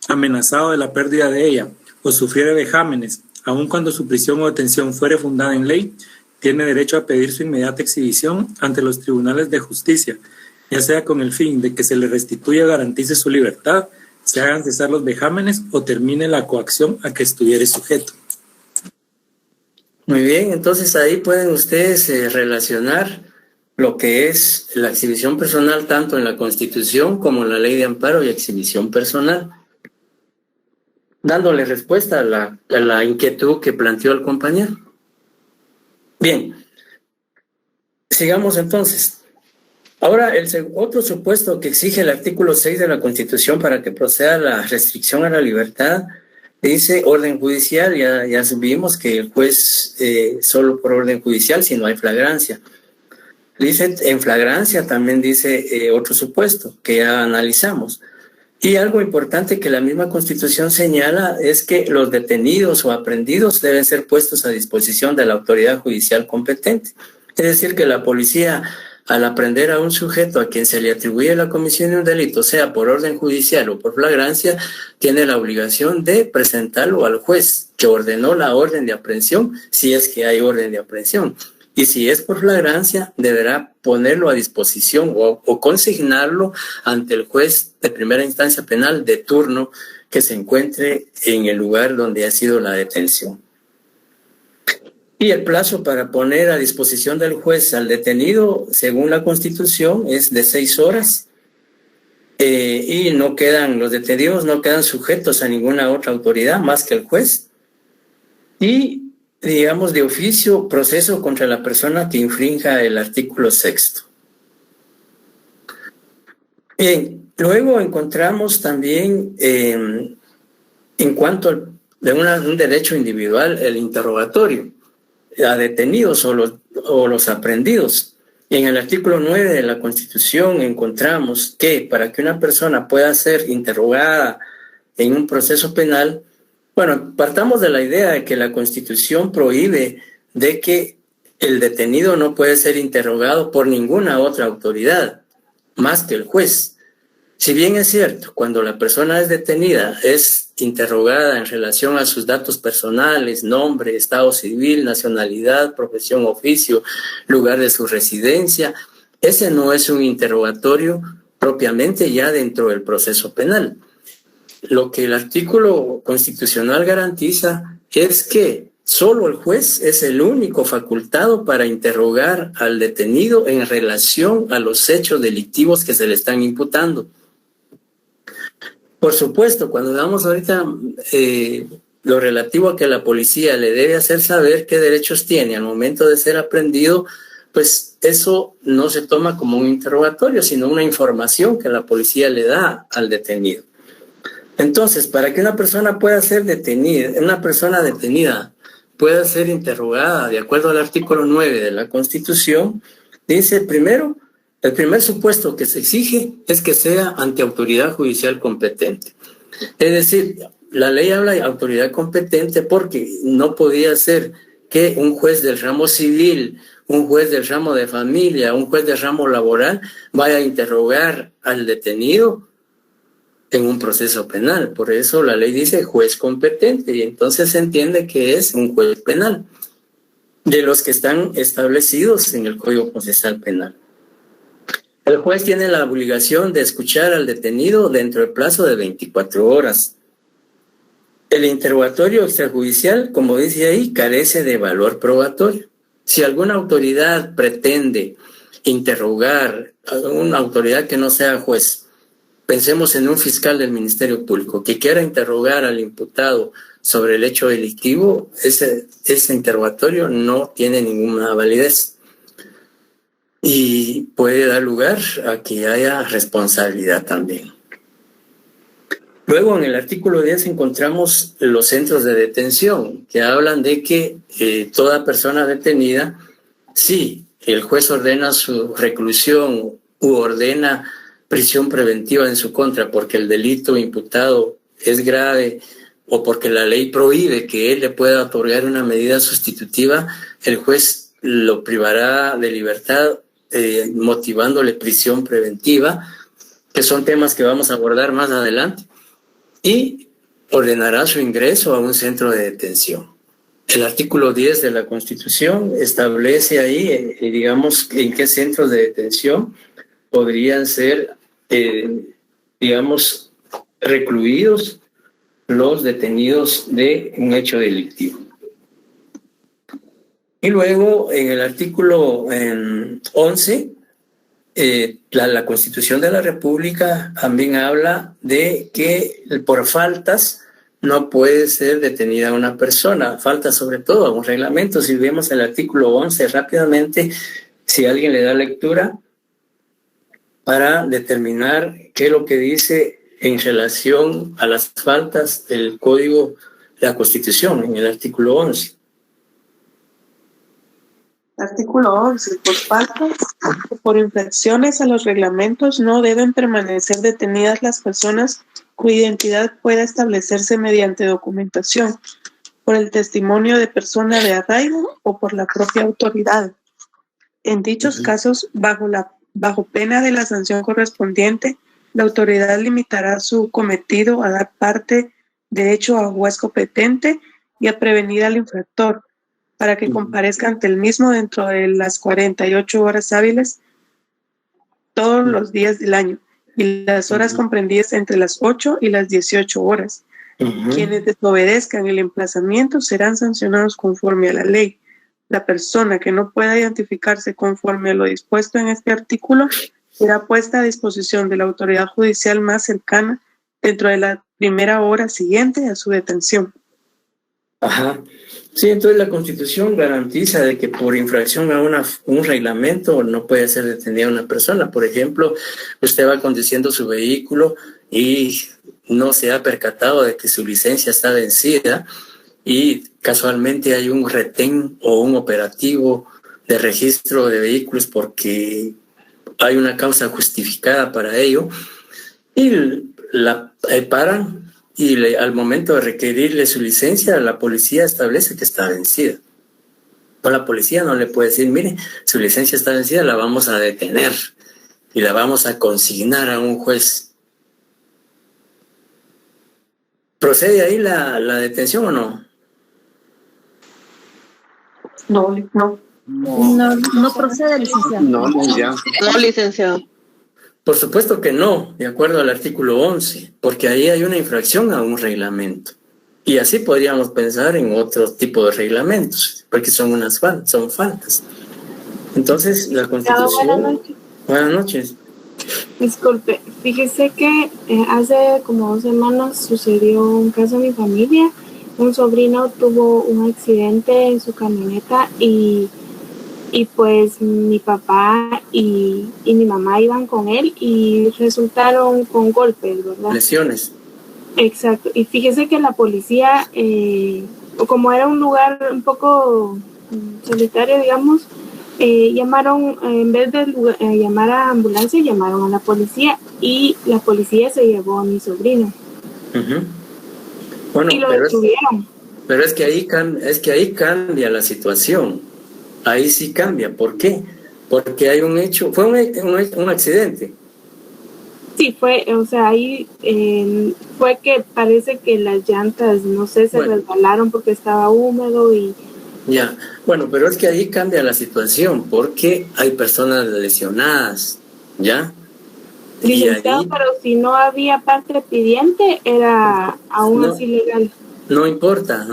amenazado de la pérdida de ella o sufriere vejámenes, aun cuando su prisión o detención fuere fundada en ley, tiene derecho a pedir su inmediata exhibición ante los tribunales de justicia, ya sea con el fin de que se le restituya o garantice su libertad, se hagan cesar los vejámenes o termine la coacción a que estuviere sujeto. Muy bien, entonces ahí pueden ustedes relacionar lo que es la exhibición personal tanto en la Constitución como en la Ley de Amparo y Exhibición Personal, dándole respuesta a la inquietud que planteó el compañero. Bien, sigamos entonces. Ahora, otro supuesto que exige el artículo 6 de la Constitución para que proceda la restricción a la libertad, dice orden judicial. Ya vimos que el juez solo por orden judicial si no hay flagrancia. Dice en flagrancia, también dice otro supuesto que ya analizamos. Y algo importante que la misma Constitución señala es que los detenidos o aprehendidos deben ser puestos a disposición de la autoridad judicial competente. Es decir, que la policía, al aprehender a un sujeto a quien se le atribuye la comisión de un delito, sea por orden judicial o por flagrancia, tiene la obligación de presentarlo al juez que ordenó la orden de aprehensión, si es que hay orden de aprehensión. Y si es por flagrancia, deberá ponerlo a disposición o consignarlo ante el juez de primera instancia penal de turno que se encuentre en el lugar donde ha sido la detención. Y el plazo para poner a disposición del juez al detenido, según la Constitución, es de 6 horas. Y los detenidos no quedan sujetos a ninguna otra autoridad más que el juez. Y, digamos, de oficio, proceso contra la persona que infrinja el artículo 6. Bien, luego encontramos también, en cuanto a un derecho individual, el interrogatorio a detenidos o los aprehendidos. En el artículo 9 de la Constitución encontramos que para que una persona pueda ser interrogada en un proceso penal, bueno, partamos de la idea de que la Constitución prohíbe de que el detenido no puede ser interrogado por ninguna otra autoridad más que el juez. Si bien es cierto, cuando la persona es detenida, es interrogada en relación a sus datos personales, nombre, estado civil, nacionalidad, profesión, oficio, lugar de su residencia, ese no es un interrogatorio propiamente ya dentro del proceso penal. Lo que el artículo constitucional garantiza es que solo el juez es el único facultado para interrogar al detenido en relación a los hechos delictivos que se le están imputando. Por supuesto, cuando damos ahorita lo relativo a que la policía le debe hacer saber qué derechos tiene al momento de ser aprehendido, pues eso no se toma como un interrogatorio, sino una información que la policía le da al detenido. Entonces, para que una persona pueda ser detenida, pueda ser interrogada de acuerdo al artículo 9 de la Constitución, dice primero, el primer supuesto que se exige es que sea ante autoridad judicial competente. Es decir, la ley habla de autoridad competente porque no podía ser que un juez del ramo civil, un juez del ramo de familia, un juez del ramo laboral vaya a interrogar al detenido en un proceso penal. Por eso la ley dice juez competente y entonces se entiende que es un juez penal de los que están establecidos en el Código Procesal Penal. El juez tiene la obligación de escuchar al detenido dentro del plazo de 24 horas. El interrogatorio extrajudicial, como dice ahí, carece de valor probatorio. Si alguna autoridad pretende interrogar a una autoridad que no sea juez, pensemos en un fiscal del Ministerio Público que quiera interrogar al imputado sobre el hecho delictivo, ese interrogatorio no tiene ninguna validez. Y puede dar lugar a que haya responsabilidad también. Luego, en el artículo 10 encontramos los centros de detención, que hablan de que toda persona detenida, si el juez ordena su reclusión u ordena prisión preventiva en su contra porque el delito imputado es grave o porque la ley prohíbe que él le pueda otorgar una medida sustitutiva, el juez lo privará de libertad motivándole prisión preventiva, que son temas que vamos a abordar más adelante, y ordenará su ingreso a un centro de detención. El artículo 10 de la Constitución establece ahí, digamos, en qué centros de detención podrían ser, digamos, recluidos los detenidos de un hecho delictivo. Y luego, en el artículo 11, la Constitución de la República también habla de que por faltas no puede ser detenida una persona, falta sobre todo a un reglamento. Si vemos el artículo 11 rápidamente, si alguien le da lectura, para determinar qué es lo que dice en relación a las faltas del Código de la Constitución, en el artículo 11. Artículo 11. Por faltas o por infracciones a los reglamentos no deben permanecer detenidas las personas cuya identidad pueda establecerse mediante documentación, por el testimonio de persona de arraigo o por la propia autoridad. En dichos casos, bajo pena de la sanción correspondiente, la autoridad limitará su cometido a dar parte de hecho a juez competente y a prevenir al infractor, para que comparezca ante el mismo dentro de las 48 horas hábiles todos los días del año y las horas comprendidas entre las 8 y las 18 horas. Quienes desobedezcan el emplazamiento serán sancionados conforme a la ley. La persona que no pueda identificarse conforme a lo dispuesto en este artículo será puesta a disposición de la autoridad judicial más cercana dentro de la primera hora siguiente a su detención. Ajá. Sí, entonces la Constitución garantiza de que por infracción a un reglamento no puede ser detenida una persona. Por ejemplo, usted va conduciendo su vehículo y no se ha percatado de que su licencia está vencida y casualmente hay un retén o un operativo de registro de vehículos porque hay una causa justificada para ello y la paran. Y al momento de requerirle su licencia, la policía establece que está vencida. O la policía no le puede decir, mire, su licencia está vencida, la vamos a detener y la vamos a consignar a un juez. ¿Procede ahí la detención o no? No procede, licenciado. No, licenciado. Por supuesto que no, de acuerdo al artículo 11, porque ahí hay una infracción a un reglamento. Y así podríamos pensar en otro tipo de reglamentos, porque son faltas. Entonces, la Constitución... Buenas noches. Disculpe, fíjese que hace como 2 semanas sucedió un caso en mi familia. Un sobrino tuvo un accidente en su camioneta y pues mi papá y mi mamá iban con él y resultaron con golpes, ¿verdad? Lesiones. Exacto. Y fíjese que la policía, como era un lugar un poco solitario, digamos, llamaron, en vez de llamar a ambulancia, llamaron a la policía y la policía se llevó a mi sobrino. Bueno, y lo detuvieron. Pero es que ahí cambia la situación. Ahí sí cambia. ¿Por qué? Porque hay un hecho, fue un accidente. Sí, ahí fue que parece que las llantas, no sé, se resbalaron porque estaba húmedo y... Ya, bueno, pero es que ahí cambia la situación porque hay personas lesionadas, ¿ya? Licenciado, ahí, pero si no había parte pidiente, era aún así legal. No importa,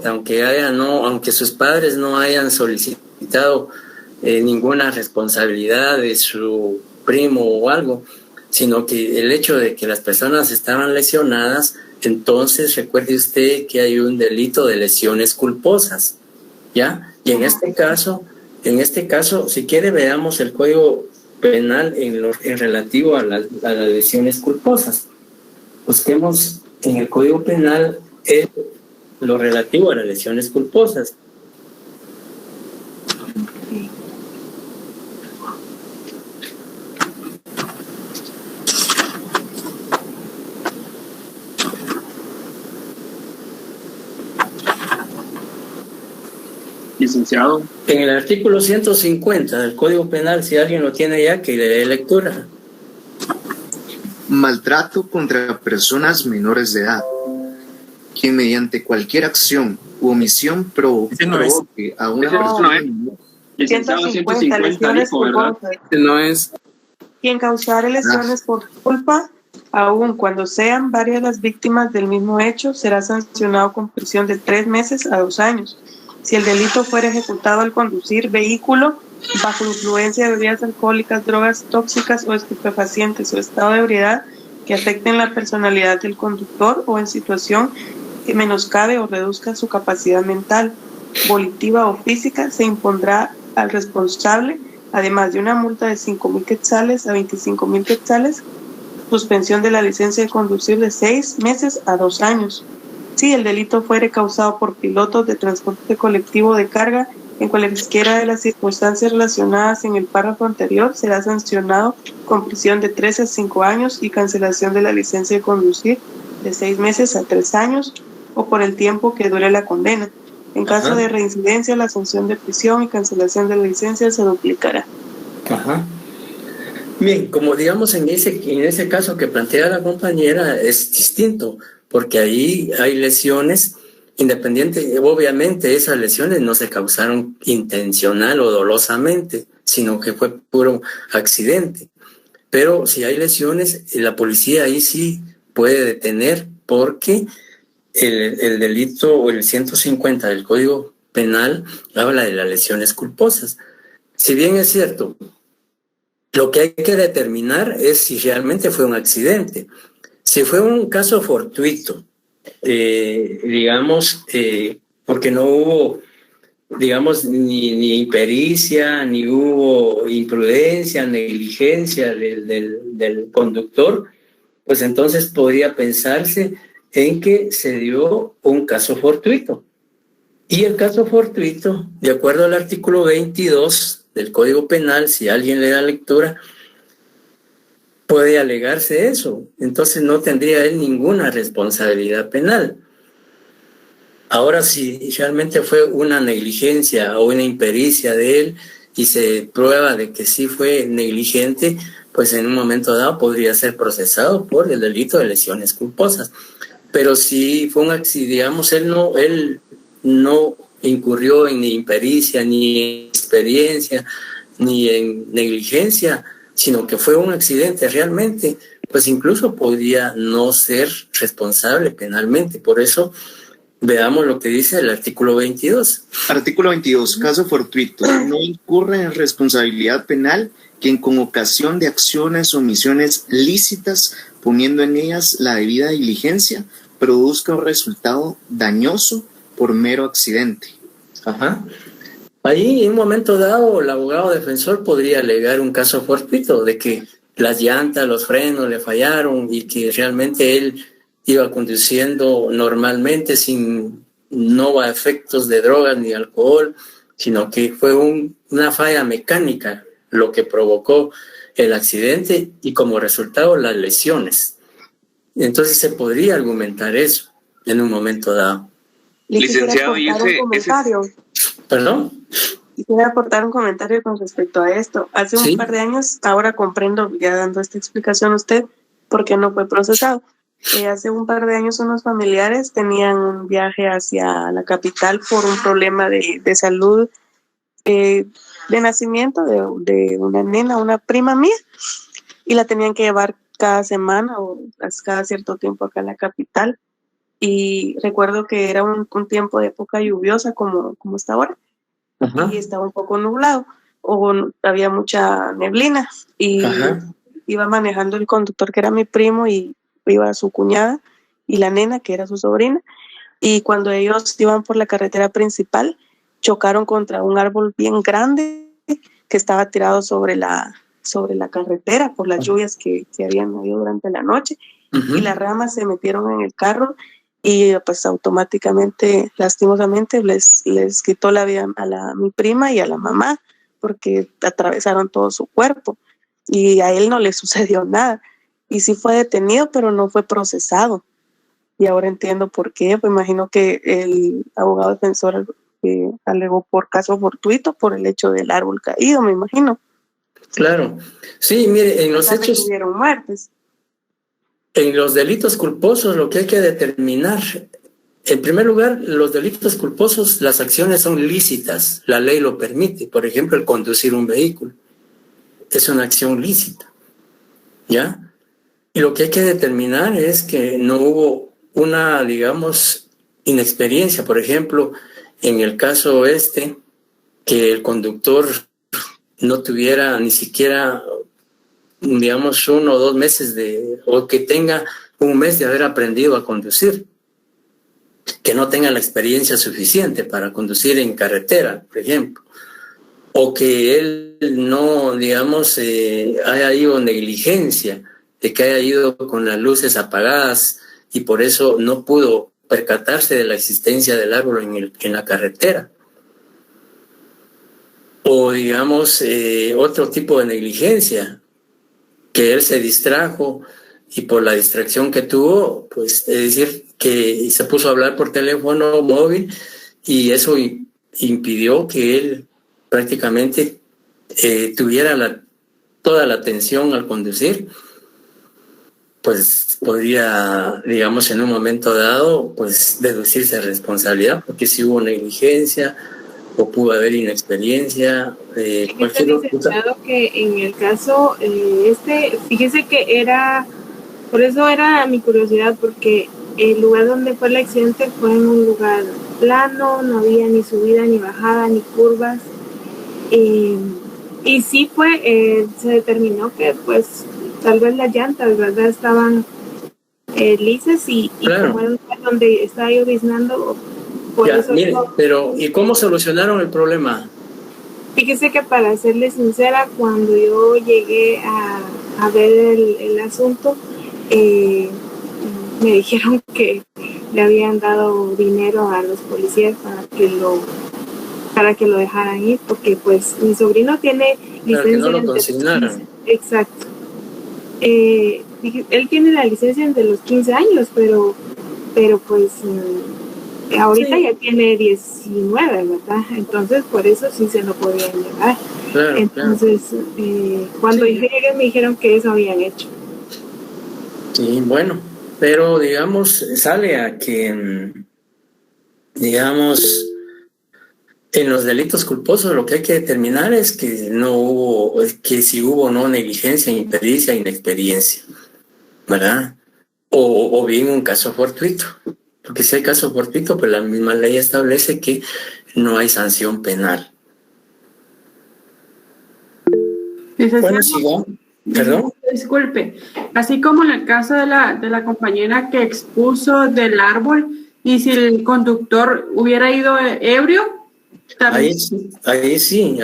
aunque sus padres no hayan solicitado ninguna responsabilidad de su primo o algo, sino que el hecho de que las personas estaban lesionadas, entonces recuerde usted que hay un delito de lesiones culposas, ¿ya? Y en este caso, si quiere veamos el Código Penal en relativo a las lesiones culposas. Busquemos en el Código Penal lo relativo a las lesiones culposas. Licenciado. En el artículo 150 del Código Penal, si alguien lo tiene ya, que le dé lectura. Maltrato contra personas menores de edad. Quien mediante cualquier acción u omisión provoque a una persona... 150 lesiones culposas. No es. Quien causare lesiones por culpa, aun cuando sean varias las víctimas del mismo hecho, será sancionado con prisión de 3 meses a 2 años. Si el delito fuera ejecutado al conducir vehículo bajo influencia de bebidas alcohólicas, drogas tóxicas o estupefacientes o estado de ebriedad que afecten la personalidad del conductor o en situación que menoscabe o reduzca su capacidad mental, volitiva o física, se impondrá al responsable, además de una multa de 5,000 quetzales a 25,000 quetzales, suspensión de la licencia de conducir de 6 meses a 2 años. Si el delito fuere causado por pilotos de transporte colectivo de carga, en cualesquiera de las circunstancias relacionadas en el párrafo anterior, será sancionado con prisión de 3 a 5 años y cancelación de la licencia de conducir de 6 meses a 3 años o por el tiempo que dure la condena. En caso de reincidencia, la sanción de prisión y cancelación de la licencia se duplicará. Bien, como digamos en ese caso que plantea la compañera, es distinto, porque ahí hay lesiones obviamente esas lesiones no se causaron intencional o dolosamente, sino que fue puro accidente. Pero si hay lesiones, la policía ahí sí puede detener, porque el delito o el 150 del Código Penal habla de las lesiones culposas. Si bien es cierto, lo que hay que determinar es si realmente fue un accidente. Si fue un caso fortuito, porque no hubo, ni impericia, ni hubo imprudencia, negligencia del conductor, pues entonces podría pensarse en que se dio un caso fortuito. Y el caso fortuito, de acuerdo al artículo 22 del Código Penal, si alguien le da lectura, puede alegarse eso. Entonces no tendría él ninguna responsabilidad penal. Ahora, si realmente fue una negligencia o una impericia de él y se prueba de que sí fue negligente, pues en un momento dado podría ser procesado por el delito de lesiones culposas. Pero si fue un accidente, él no incurrió en ni impericia, ni en experiencia, ni en negligencia, sino que fue un accidente realmente, pues incluso podría no ser responsable penalmente. Por eso, veamos lo que dice el artículo 22. Artículo 22. Caso fortuito. No incurre en responsabilidad penal quien con ocasión de acciones o omisiones lícitas, poniendo en ellas la debida diligencia, produzca un resultado dañoso por mero accidente. Ajá. Ahí, en un momento dado, el abogado defensor podría alegar un caso fortuito de que las llantas, los frenos le fallaron y que realmente él iba conduciendo normalmente no a efectos de drogas ni alcohol, sino que fue una falla mecánica lo que provocó el accidente y como resultado las lesiones. Entonces se podría argumentar eso en un momento dado. Licenciado, y ¿Perdón? Quisiera aportar un comentario con respecto a esto. Hace un par de años, ahora comprendo, ya dando esta explicación a usted, por qué no fue procesado. Hace un par de años unos familiares tenían un viaje hacia la capital por un problema de salud de nacimiento de una nena, una prima mía, y la tenían que llevar cada semana o cada cierto tiempo acá a la capital. Y recuerdo que era un tiempo de época lluviosa como está ahora. Ajá. Y estaba un poco nublado o había mucha neblina y iba manejando el conductor, que era mi primo, y iba su cuñada y la nena, que era su sobrina, y cuando ellos iban por la carretera principal chocaron contra un árbol bien grande que estaba tirado sobre la carretera por las lluvias que habían habido durante la noche. Y las ramas se metieron en el carro y pues automáticamente, lastimosamente, les quitó la vida a mi prima y a la mamá, porque atravesaron todo su cuerpo y a él no le sucedió nada. Y sí fue detenido, pero no fue procesado. Y ahora entiendo por qué. Pues imagino que el abogado defensor alegó por caso fortuito por el hecho del árbol caído, me imagino. Claro. Sí, mire, en los hechos... Hubieron muertes. En los delitos culposos lo que hay que determinar, en primer lugar, los delitos culposos, las acciones son lícitas, la ley lo permite. Por ejemplo, el conducir un vehículo es una acción lícita, ¿ya? Y lo que hay que determinar es que no hubo una, inexperiencia. Por ejemplo, en el caso que el conductor no tuviera ni siquiera 1 o 2 meses o que tenga 1 mes de haber aprendido a conducir, que no tenga la experiencia suficiente para conducir en carretera, por ejemplo, o que él no, haya ido negligencia, de que haya ido con las luces apagadas y por eso no pudo percatarse de la existencia del árbol en la carretera. O otro tipo de negligencia, que él se distrajo y por la distracción que tuvo, pues es decir, que se puso a hablar por teléfono móvil y eso impidió que él prácticamente tuviera toda la atención al conducir. pues podría, digamos, en un momento dado, pues deducirse responsabilidad, porque si hubo negligencia o pudo haber inexperiencia, cualquier otra. Que en el caso fíjese que era, por eso era mi curiosidad, porque el lugar donde fue el accidente fue en un lugar plano, no había ni subida, ni bajada, ni curvas, y sí se determinó que pues tal vez las llantas, ¿verdad?, estaban lisas y claro, como era un lugar donde estaba lloviznando, por ya, eso mire, pero ¿y cómo solucionaron el problema? Fíjese que, para serle sincera, cuando yo llegué a ver el asunto, me dijeron que le habían dado dinero a los policías para que lo dejaran ir, porque pues mi sobrino tiene licencia. Para que no lo consignaran. Exacto. Él tiene la licencia desde los 15 años, pero pues ahorita sí, ya tiene 19, ¿verdad? Entonces por eso sí se lo podían llevar. Claro, entonces, claro. Cuando yo llegué me dijeron que eso habían hecho. Sí, bueno, pero digamos, sale a que, digamos, en los delitos culposos lo que hay que determinar es que no hubo, que si hubo o no negligencia, impericia, inexperiencia, ¿verdad? O bien un caso fortuito. Porque si hay caso fortuito, pues la misma ley establece que no hay sanción penal. Bueno, sigamos. ¿Perdón? Disculpe, así como en el caso de la compañera que expuso del árbol, y si el conductor hubiera ido ebrio, ahí sí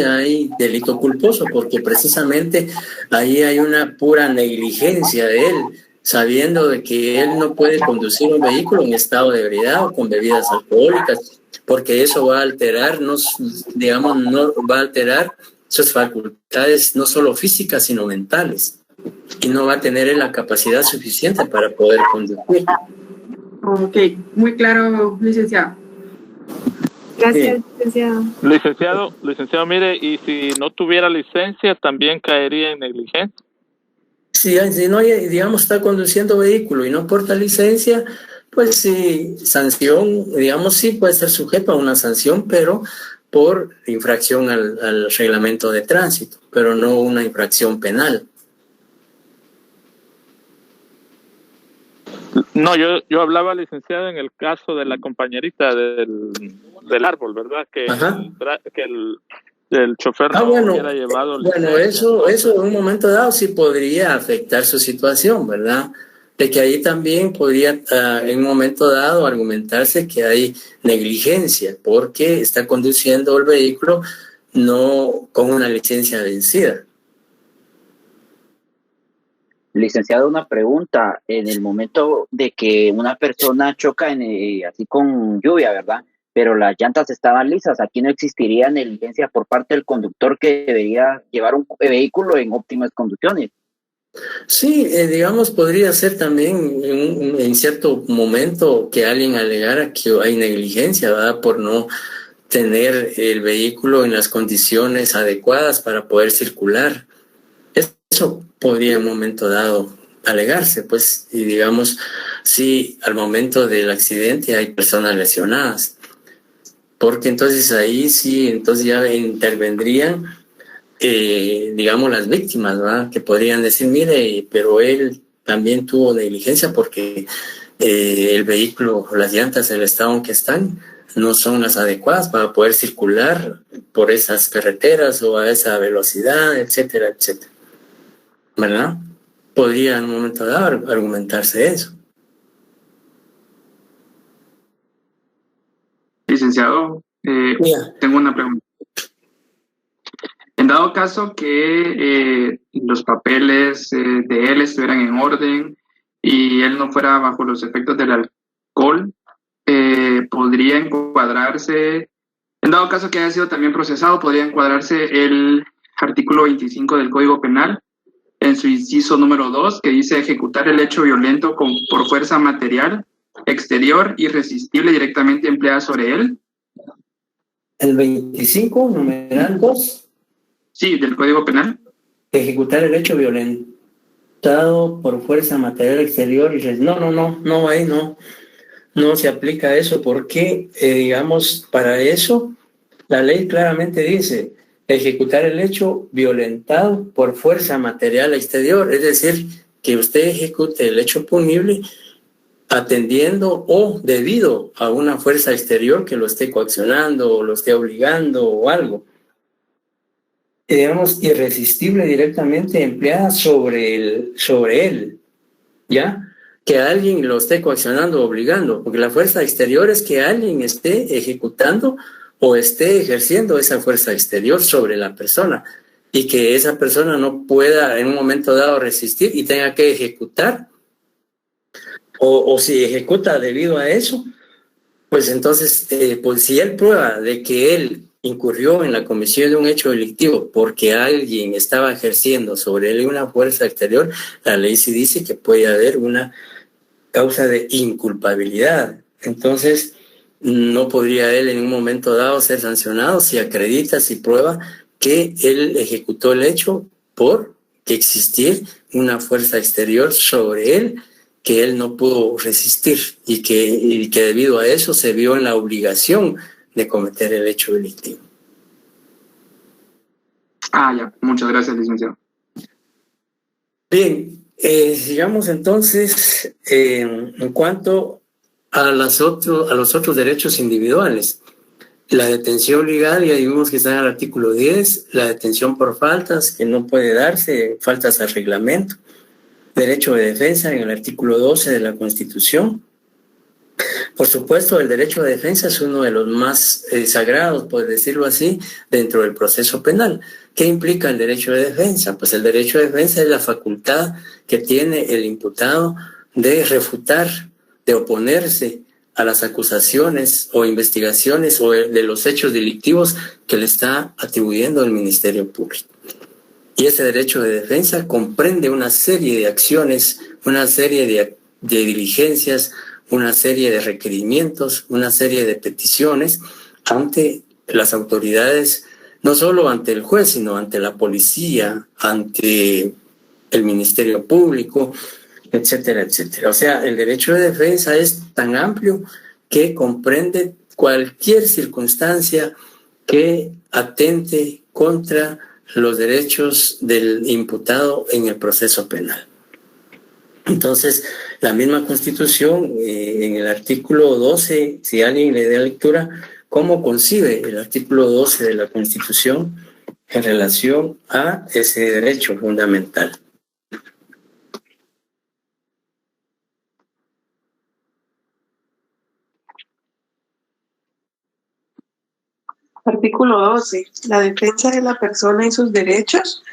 hay delito culposo, porque precisamente ahí hay una pura negligencia de él, sabiendo de que él no puede conducir un vehículo en estado de ebriedad o con bebidas alcohólicas, porque eso va a alterar, no va a alterar sus facultades no solo físicas, sino mentales, y no va a tener la capacidad suficiente para poder conducir. Ok, muy claro, licenciado. Gracias, licenciado. Licenciado, mire, y si no tuviera licencia, ¿también caería en negligencia? Si no, digamos, está conduciendo vehículo y no porta licencia, pues sí, sanción, digamos, sí puede estar sujeto a una sanción, pero por infracción al reglamento de tránsito, pero no una infracción penal. No, yo hablaba, licenciado, en el caso de la compañerita del árbol, ¿verdad? Que el chofer no hubiera llevado licencia. Bueno, eso en un momento dado sí podría afectar su situación, ¿verdad? De que ahí también podría en un momento dado argumentarse que hay negligencia porque está conduciendo el vehículo no con una licencia vencida. Licenciado, una pregunta. En el momento de que una persona choca así con lluvia, ¿verdad?, pero las llantas estaban lisas, aquí no existiría negligencia por parte del conductor que debería llevar un vehículo en óptimas condiciones. Sí, digamos, podría ser también en cierto momento que alguien alegara que hay negligencia, ¿verdad?, por no tener el vehículo en las condiciones adecuadas para poder circular. Eso podría en un momento dado alegarse, pues, y digamos, si al momento del accidente hay personas lesionadas, porque entonces ahí sí, entonces ya intervendrían, digamos, las víctimas, ¿verdad?, que podrían decir, mire, pero él también tuvo negligencia porque el vehículo, las llantas, el estado en que están, no son las adecuadas para poder circular por esas carreteras o a esa velocidad, etcétera, etcétera, ¿verdad? Podría en un momento dado argumentarse eso. Licenciado, tengo una pregunta. En dado caso que los papeles de él estuvieran en orden y él no fuera bajo los efectos del alcohol, podría encuadrarse, en dado caso que haya sido también procesado, podría encuadrarse el artículo 25 del Código Penal en su inciso número 2, que dice ejecutar el hecho violento por fuerza material, exterior, irresistible directamente empleada sobre él. El 25, numeral 2. Sí, del Código Penal. Ejecutar el hecho violento ejecutado por fuerza material exterior, y dices, no se aplica eso, porque, digamos, para eso, la ley claramente dice, ejecutar el hecho violentado por fuerza material exterior, es decir, que usted ejecute el hecho punible atendiendo o debido a una fuerza exterior que lo esté coaccionando o lo esté obligando o algo. Digamos, irresistible directamente empleada sobre él, ¿ya? Que alguien lo esté coaccionando o obligando, porque la fuerza exterior es que alguien esté ejecutando o esté ejerciendo esa fuerza exterior sobre la persona y que esa persona no pueda en un momento dado resistir y tenga que ejecutar, o si ejecuta debido a eso, pues entonces, pues si él prueba de que él incurrió en la comisión de un hecho delictivo porque alguien estaba ejerciendo sobre él una fuerza exterior, la ley sí dice que puede haber una causa de inculpabilidad. Entonces, no podría él en un momento dado ser sancionado si acredita, si prueba que él ejecutó el hecho por existir una fuerza exterior sobre él que él no pudo resistir y que debido a eso se vio en la obligación de cometer el hecho delictivo. Ya. Muchas gracias, licenciado. Bien, sigamos entonces en cuanto a los otros derechos individuales. La detención legal, ya vimos que está en el artículo 10, la detención por faltas, que no puede darse, faltas al reglamento. Derecho de defensa en el artículo 12 de la Constitución. Por supuesto, el derecho de defensa es uno de los más sagrados, por decirlo así, dentro del proceso penal. ¿Qué implica el derecho de defensa? Pues el derecho de defensa es la facultad que tiene el imputado de refutar, de oponerse a las acusaciones o investigaciones o de los hechos delictivos que le está atribuyendo el Ministerio Público. Y ese derecho de defensa comprende una serie de acciones, una serie de diligencias, una serie de requerimientos, una serie de peticiones ante las autoridades, no solo ante el juez, sino ante la policía, ante el Ministerio Público, etcétera, etcétera. O sea, el derecho de defensa es tan amplio que comprende cualquier circunstancia que atente contra los derechos del imputado en el proceso penal. Entonces, la misma Constitución, en el artículo 12, si alguien le da lectura, ¿cómo concibe el artículo 12 de la Constitución en relación a ese derecho fundamental? Artículo 12. La defensa de la persona y sus derechos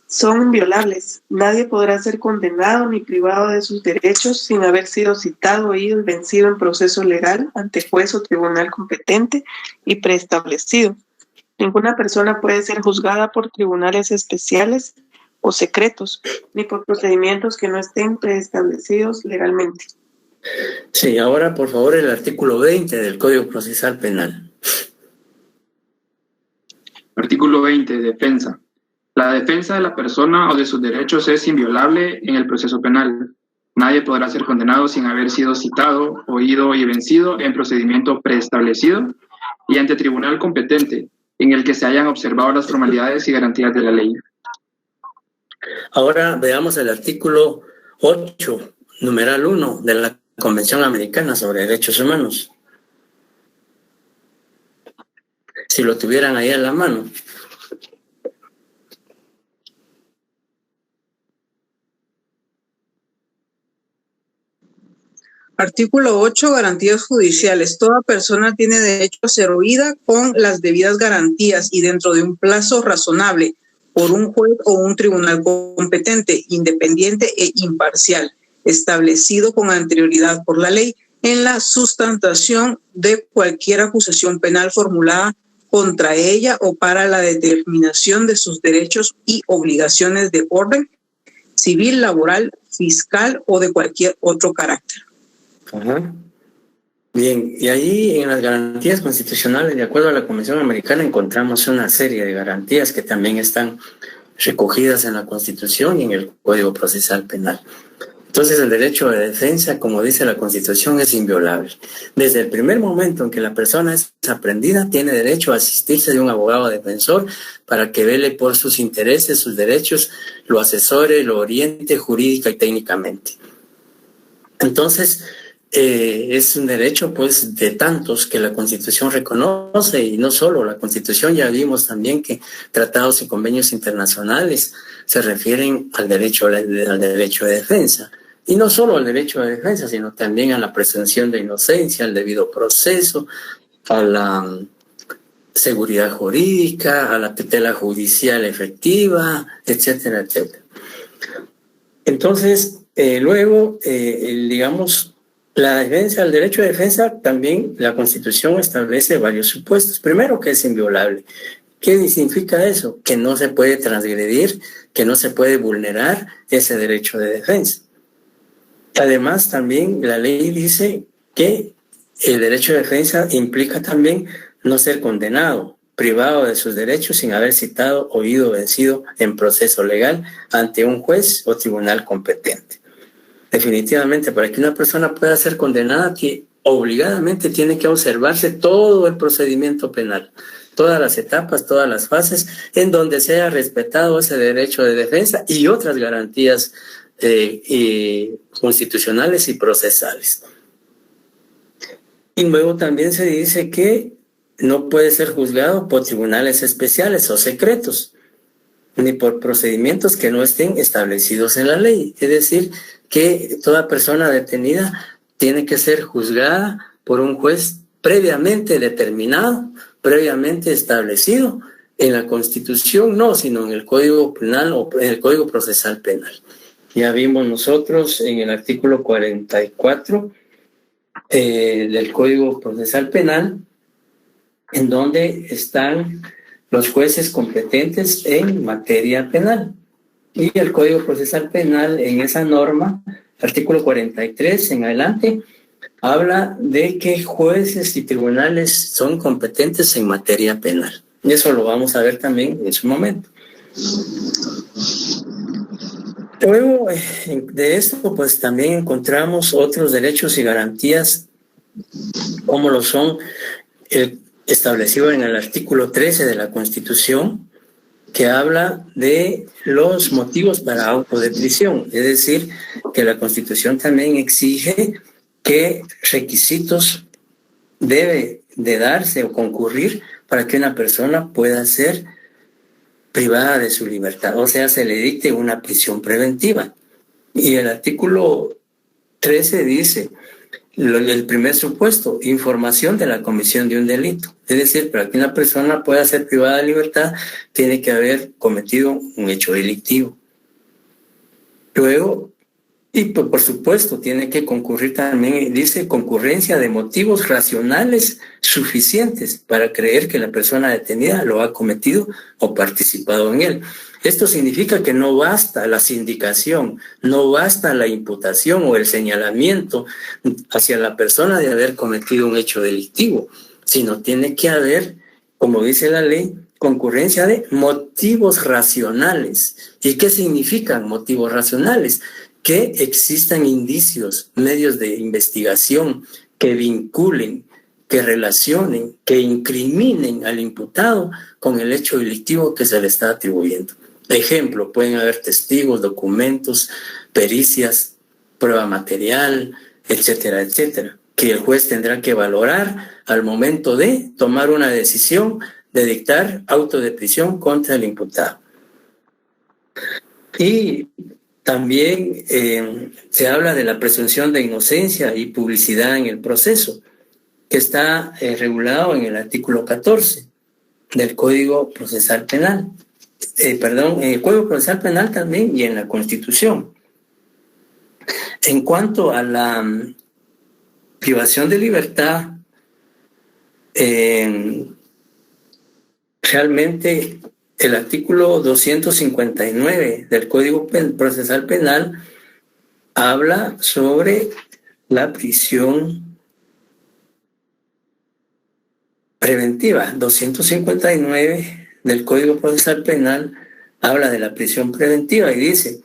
son inviolables. Nadie podrá ser condenado ni privado de sus derechos sin haber sido citado, oído y vencido en proceso legal ante juez o tribunal competente y preestablecido. Ninguna persona puede ser juzgada por tribunales especiales o secretos, ni por procedimientos que no estén preestablecidos legalmente. Sí, ahora por favor el artículo 20 del Código Procesal Penal. Artículo 20, defensa. La defensa de la persona o de sus derechos es inviolable en el proceso penal. Nadie podrá ser condenado sin haber sido citado, oído y vencido en procedimiento preestablecido y ante tribunal competente, en el que se hayan observado las formalidades y garantías de la ley. Ahora veamos el artículo 8, numeral 1 de la Convención Americana sobre Derechos Humanos. Si lo tuvieran ahí a la mano. Artículo 8. Garantías judiciales. Toda persona tiene derecho a ser oída con las debidas garantías y dentro de un plazo razonable por un juez o un tribunal competente, independiente e imparcial, establecido con anterioridad por la ley en la sustentación de cualquier acusación penal formulada contra ella o para la determinación de sus derechos y obligaciones de orden civil, laboral, fiscal o de cualquier otro carácter. Ajá. Bien, y ahí en las garantías constitucionales, de acuerdo a la Convención Americana, encontramos una serie de garantías que también están recogidas en la Constitución y en el Código Procesal Penal. Entonces, el derecho de defensa, como dice la Constitución, es inviolable. Desde el primer momento en que la persona es aprehendida, tiene derecho a asistirse de un abogado defensor para que vele por sus intereses, sus derechos, lo asesore, lo oriente jurídica y técnicamente. Entonces, es un derecho, pues, de tantos que la Constitución reconoce, y no solo la Constitución, ya vimos también que tratados y convenios internacionales se refieren al derecho de defensa. Y no solo al derecho de defensa, sino también a la presunción de inocencia, al debido proceso, a la seguridad jurídica, a la tutela judicial efectiva, etcétera, etcétera. Entonces, luego, digamos, la defensa, el derecho de defensa, también la Constitución establece varios supuestos. Primero, que es inviolable. ¿Qué significa eso? Que no se puede transgredir, que no se puede vulnerar ese derecho de defensa. Además, también la ley dice que el derecho de defensa implica también no ser condenado, privado de sus derechos sin haber citado, oído o vencido en proceso legal ante un juez o tribunal competente. Definitivamente, para que una persona pueda ser condenada, que obligadamente tiene que observarse todo el procedimiento penal, todas las etapas, todas las fases, en donde sea respetado ese derecho de defensa y otras garantías constitucionales y procesales. Y luego también se dice que no puede ser juzgado por tribunales especiales o secretos, ni por procedimientos que no estén establecidos en la ley. Es decir, que toda persona detenida tiene que ser juzgada por un juez previamente determinado, previamente establecido en la Constitución, no, sino en el Código Penal o en el Código Procesal Penal. Ya vimos nosotros en el artículo 44 del Código Procesal Penal, en donde están los jueces competentes en materia penal. Y el Código Procesal Penal, en esa norma, artículo 43 en adelante, habla de que jueces y tribunales son competentes en materia penal. Y eso lo vamos a ver también en su momento. Luego de esto, pues también encontramos otros derechos y garantías, como lo son el establecido en el artículo 13 de la Constitución, que habla de los motivos para auto de prisión. Es decir, que la Constitución también exige qué requisitos debe de darse o concurrir para que una persona pueda ser privada de su libertad, o sea, se le dicte una prisión preventiva. Y el artículo 13 dice, el primer supuesto, información de la comisión de un delito. Es decir, para que una persona pueda ser privada de libertad, tiene que haber cometido un hecho delictivo. Luego, y por supuesto, tiene que concurrir también, dice, concurrencia de motivos racionales suficientes para creer que la persona detenida lo ha cometido o participado en él. Esto significa que no basta la sindicación, no basta la imputación o el señalamiento hacia la persona de haber cometido un hecho delictivo, sino tiene que haber, como dice la ley, concurrencia de motivos racionales. ¿Y qué significan motivos racionales? Que existan indicios, medios de investigación que vinculen, que relacionen, que incriminen al imputado con el hecho delictivo que se le está atribuyendo. Ejemplo, pueden haber testigos, documentos, pericias, prueba material, etcétera, etcétera, que el juez tendrá que valorar al momento de tomar una decisión de dictar auto de prisión contra el imputado. Y también se habla de la presunción de inocencia y publicidad en el proceso, que está regulado en el artículo 14 del Código Procesal Penal. En el Código Procesal Penal también y en la Constitución. En cuanto a la privación de libertad, realmente el artículo 259 del Código Procesal Penal habla sobre la prisión preventiva. 259 del Código Procesal Penal habla de la prisión preventiva y dice: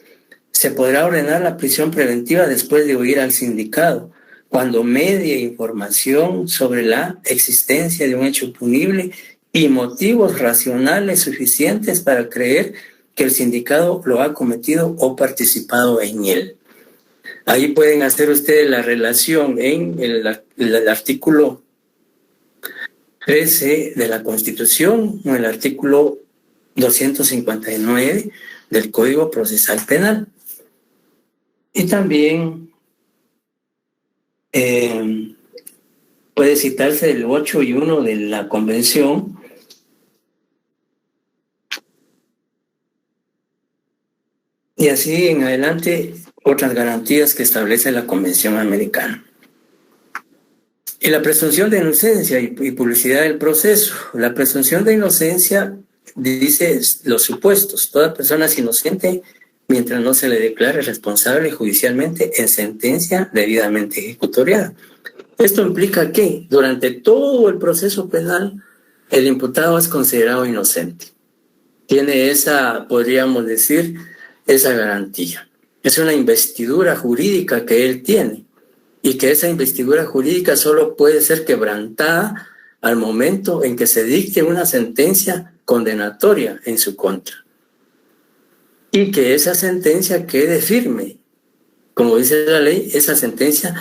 se podrá ordenar la prisión preventiva después de oír al sindicado, cuando medie información sobre la existencia de un hecho punible y motivos racionales suficientes para creer que el sindicado lo ha cometido o participado en él. Ahí pueden hacer ustedes la relación en el artículo 13 de la Constitución o el artículo 259 del Código Procesal Penal. Y también puede citarse el 8 y 1 de la Convención, y así en adelante otras garantías que establece la Convención Americana. Y la presunción de inocencia y publicidad del proceso. La presunción de inocencia dice los supuestos: toda persona es inocente mientras no se le declare responsable judicialmente en sentencia debidamente ejecutoriada. Esto implica que durante todo el proceso penal el imputado es considerado inocente. Tiene esa, podríamos decir, esa garantía. Es una investidura jurídica que él tiene, y que esa investidura jurídica solo puede ser quebrantada al momento en que se dicte una sentencia condenatoria en su contra, y que esa sentencia quede firme. Como dice la ley, esa sentencia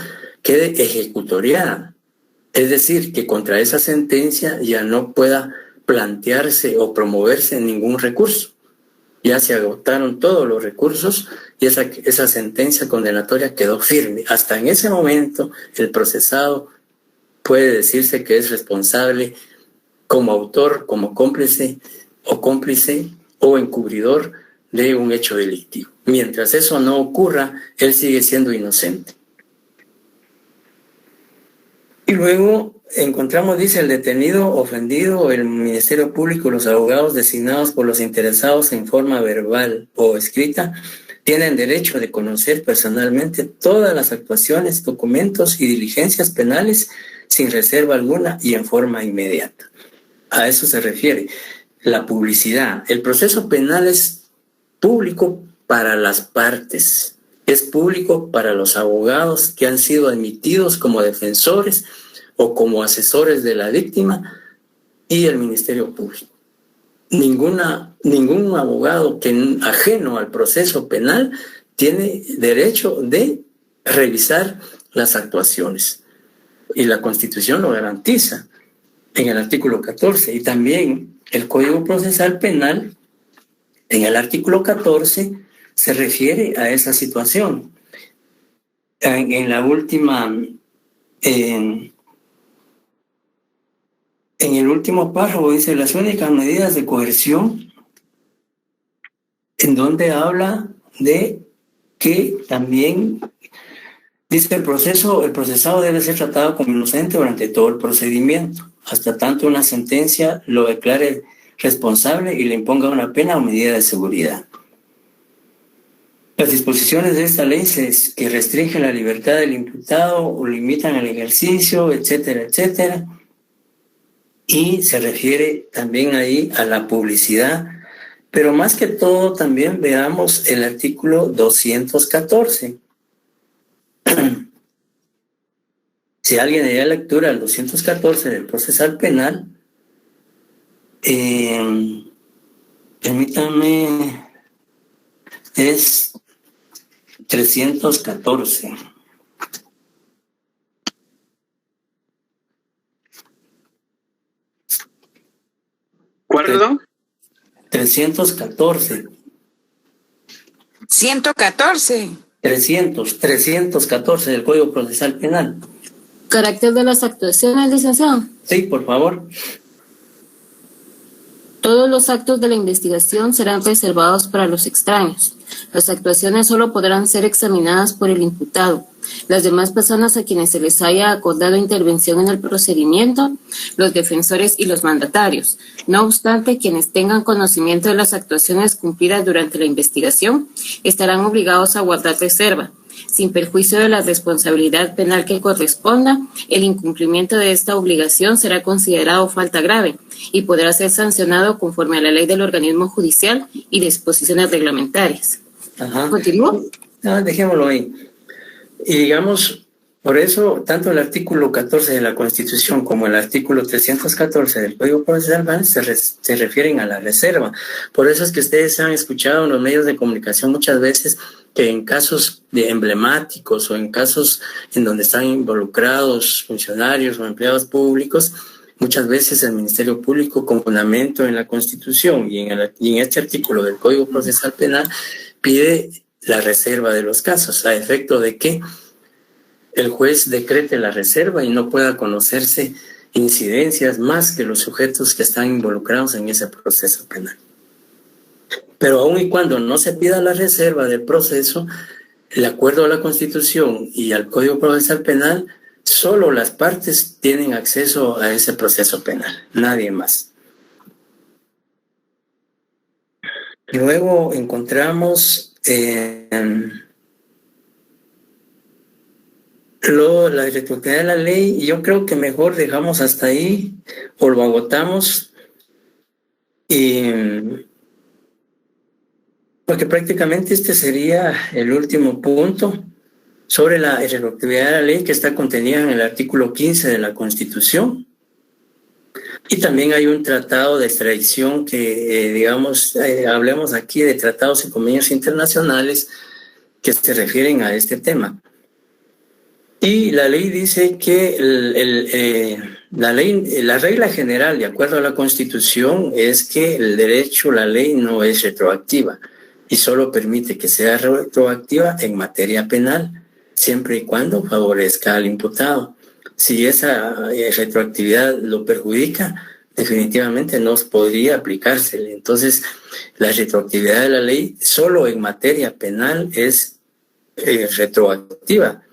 quede ejecutoriada, es decir, que contra esa sentencia ya no pueda plantearse o promoverse ningún recurso. Ya se agotaron todos los recursos y esa sentencia condenatoria quedó firme. Hasta en ese momento el procesado puede decirse que es responsable como autor, como cómplice o encubridor de un hecho delictivo. Mientras eso no ocurra, él sigue siendo inocente. Y luego encontramos, dice, el detenido, ofendido, el Ministerio Público, los abogados designados por los interesados en forma verbal o escrita, tienen derecho de conocer personalmente todas las actuaciones, documentos y diligencias penales sin reserva alguna y en forma inmediata. A eso se refiere la publicidad. El proceso penal es público para las partes. Es público para los abogados que han sido admitidos como defensores o como asesores de la víctima y el Ministerio Público. Ningún abogado ajeno al proceso penal tiene derecho de revisar las actuaciones. Y la Constitución lo garantiza en el artículo 14. Y también el Código Procesal Penal, en el artículo 14, se refiere a esa situación. En la última, en el último párrafo dice: las únicas medidas de coerción, en donde habla de que también dice el procesado debe ser tratado como inocente durante todo el procedimiento, hasta tanto una sentencia lo declare responsable y le imponga una pena o medida de seguridad. Las disposiciones de esta ley que restringen la libertad del imputado o limitan el ejercicio, etcétera, etcétera. Y se refiere también ahí a la publicidad, pero más que todo también veamos el artículo 214. Si alguien le da lectura al 214 del procesal penal, permítanme, es 314. ¿Cuándo? 314. 114. 314 del Código Procesal Penal. Carácter de las actuaciones, licenciado. Sí, por favor. Todos los actos de la investigación serán reservados para los extraños. Las actuaciones solo podrán ser examinadas por el imputado. Las demás personas a quienes se les haya acordado intervención en el procedimiento, los defensores y los mandatarios. No obstante, quienes tengan conocimiento de las actuaciones cumplidas durante la investigación estarán obligados a guardar reserva. sin perjuicio de la responsabilidad penal que corresponda, el incumplimiento de esta obligación será considerado falta grave y podrá ser sancionado conforme a la ley del organismo judicial y disposiciones reglamentarias. Ajá. ¿Continúo? No, dejémoslo ahí. Y digamos, por eso, tanto el artículo 14 de la Constitución como el artículo 314 del Código Procesal Penal se refieren a la reserva. Por eso es que ustedes han escuchado en los medios de comunicación muchas veces que en casos de emblemáticos o en casos en donde están involucrados funcionarios o empleados públicos, muchas veces el Ministerio Público, con fundamento en la Constitución y en este artículo del Código Procesal Penal, pide la reserva de los casos, a efecto de que el juez decrete la reserva y no pueda conocerse incidencias más que los sujetos que están involucrados en ese proceso penal. Pero aun y cuando no se pida la reserva del proceso, de acuerdo a la Constitución y al Código Procesal Penal, solo las partes tienen acceso a ese proceso penal, nadie más. Y luego encontramos la retroactividad de la ley, y yo creo que mejor dejamos hasta ahí o lo agotamos, porque prácticamente este sería el último punto sobre la retroactividad de la ley, que está contenida en el artículo 15 de la Constitución. Y también hay un tratado de extradición que, hablemos aquí de tratados y convenios internacionales que se refieren a este tema. Y la ley dice que la regla general, de acuerdo a la Constitución, es que el derecho, la ley no es retroactiva y solo permite que sea retroactiva en materia penal, siempre y cuando favorezca al imputado. Si esa retroactividad lo perjudica, definitivamente no podría aplicársele. Entonces, la retroactividad de la ley solo en materia penal es retroactiva,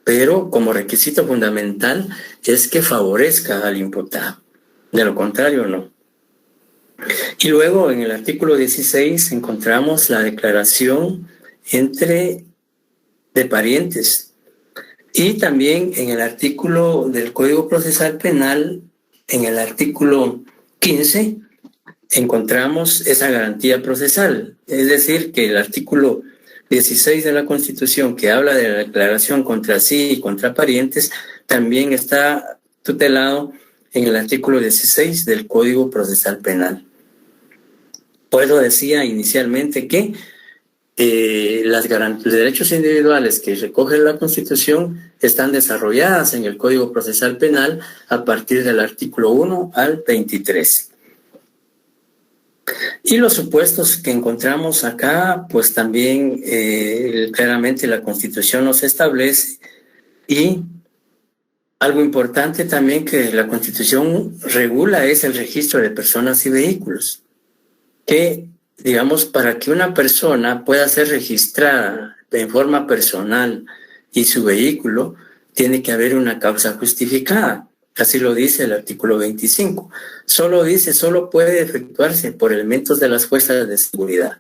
pero como requisito fundamental es que favorezca al imputado. De lo contrario, no. Y luego, en el artículo 16, encontramos la declaración de parientes. Y también en el artículo del Código Procesal Penal, en el artículo 15, encontramos esa garantía procesal. Es decir, que el artículo 16 de la Constitución, que habla de la declaración contra sí y contra parientes, también está tutelado en el artículo 16 del Código Procesal Penal. Por eso decía inicialmente que los derechos individuales que recoge la Constitución están desarrolladas en el Código Procesal Penal a partir del artículo 1 al 23. Y los supuestos que encontramos acá, pues también claramente la Constitución los establece. Y algo importante también que la Constitución regula es el registro de personas y vehículos, que digamos, para que una persona pueda ser registrada en forma personal y su vehículo, tiene que haber una causa justificada. Así lo dice el artículo 25. Solo puede efectuarse por elementos de las fuerzas de seguridad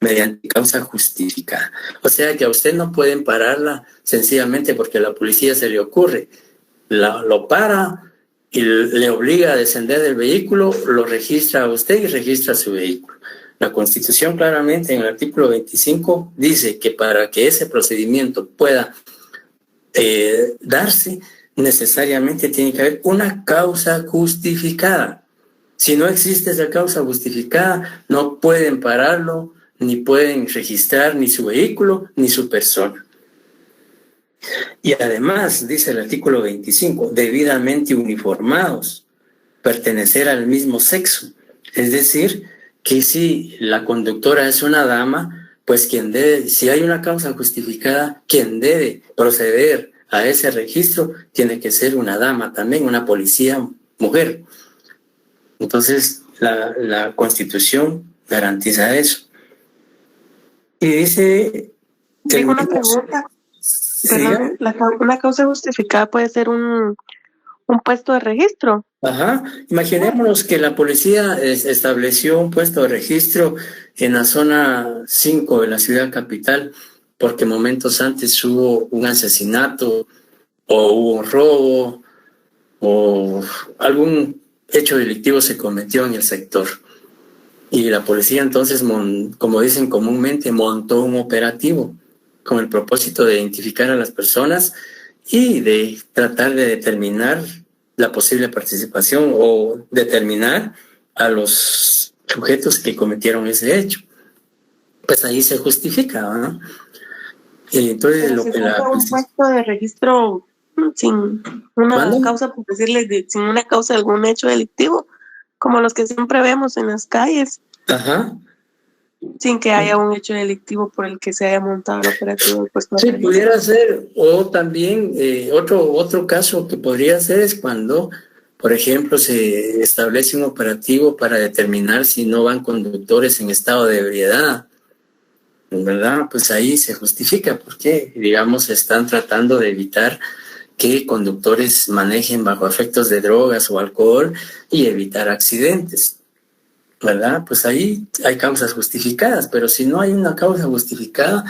mediante causa justificada. O sea que a usted no pueden pararla sencillamente porque a la policía se le ocurre. Lo para y le obliga a descender del vehículo, lo registra a usted y registra su vehículo. La Constitución claramente en el artículo 25 dice que para que ese procedimiento pueda darse, necesariamente tiene que haber una causa justificada. Si no existe esa causa justificada, no pueden pararlo, ni pueden registrar ni su vehículo, ni su persona. Y además, dice el artículo 25, debidamente uniformados, pertenecer al mismo sexo. Es decir, que si la conductora es una dama, pues si hay una causa justificada, quien debe proceder a ese registro tiene que ser una dama también, una policía mujer. Entonces, la Constitución garantiza eso. Y dice... Tengo una pregunta. Perdón, una causa justificada puede ser un puesto de registro. Ajá, imaginémonos que la policía estableció un puesto de registro en la zona 5 de la ciudad capital porque momentos antes hubo un asesinato o hubo un robo o algún hecho delictivo se cometió en el sector. Y la policía entonces, como dicen comúnmente, montó un operativo con el propósito de identificar a las personas y de tratar de determinar la posible participación o determinar a los sujetos que cometieron ese hecho. Pues ahí se justifica, ¿no? Y entonces pero lo si que un puesto de registro sin una causa, por decirle, sin una causa de algún hecho delictivo, como los que siempre vemos en las calles, Ajá. sin que haya un hecho delictivo por el que se haya montado el operativo del puesto de Sí, registro. pudiera ser, o también otro caso que podría ser es cuando, por ejemplo, se establece un operativo para determinar si no van conductores en estado de ebriedad, ¿verdad? Pues ahí se justifica porque, digamos, están tratando de evitar que conductores manejen bajo efectos de drogas o alcohol y evitar accidentes, ¿verdad? Pues ahí hay causas justificadas, pero si no hay una causa justificada,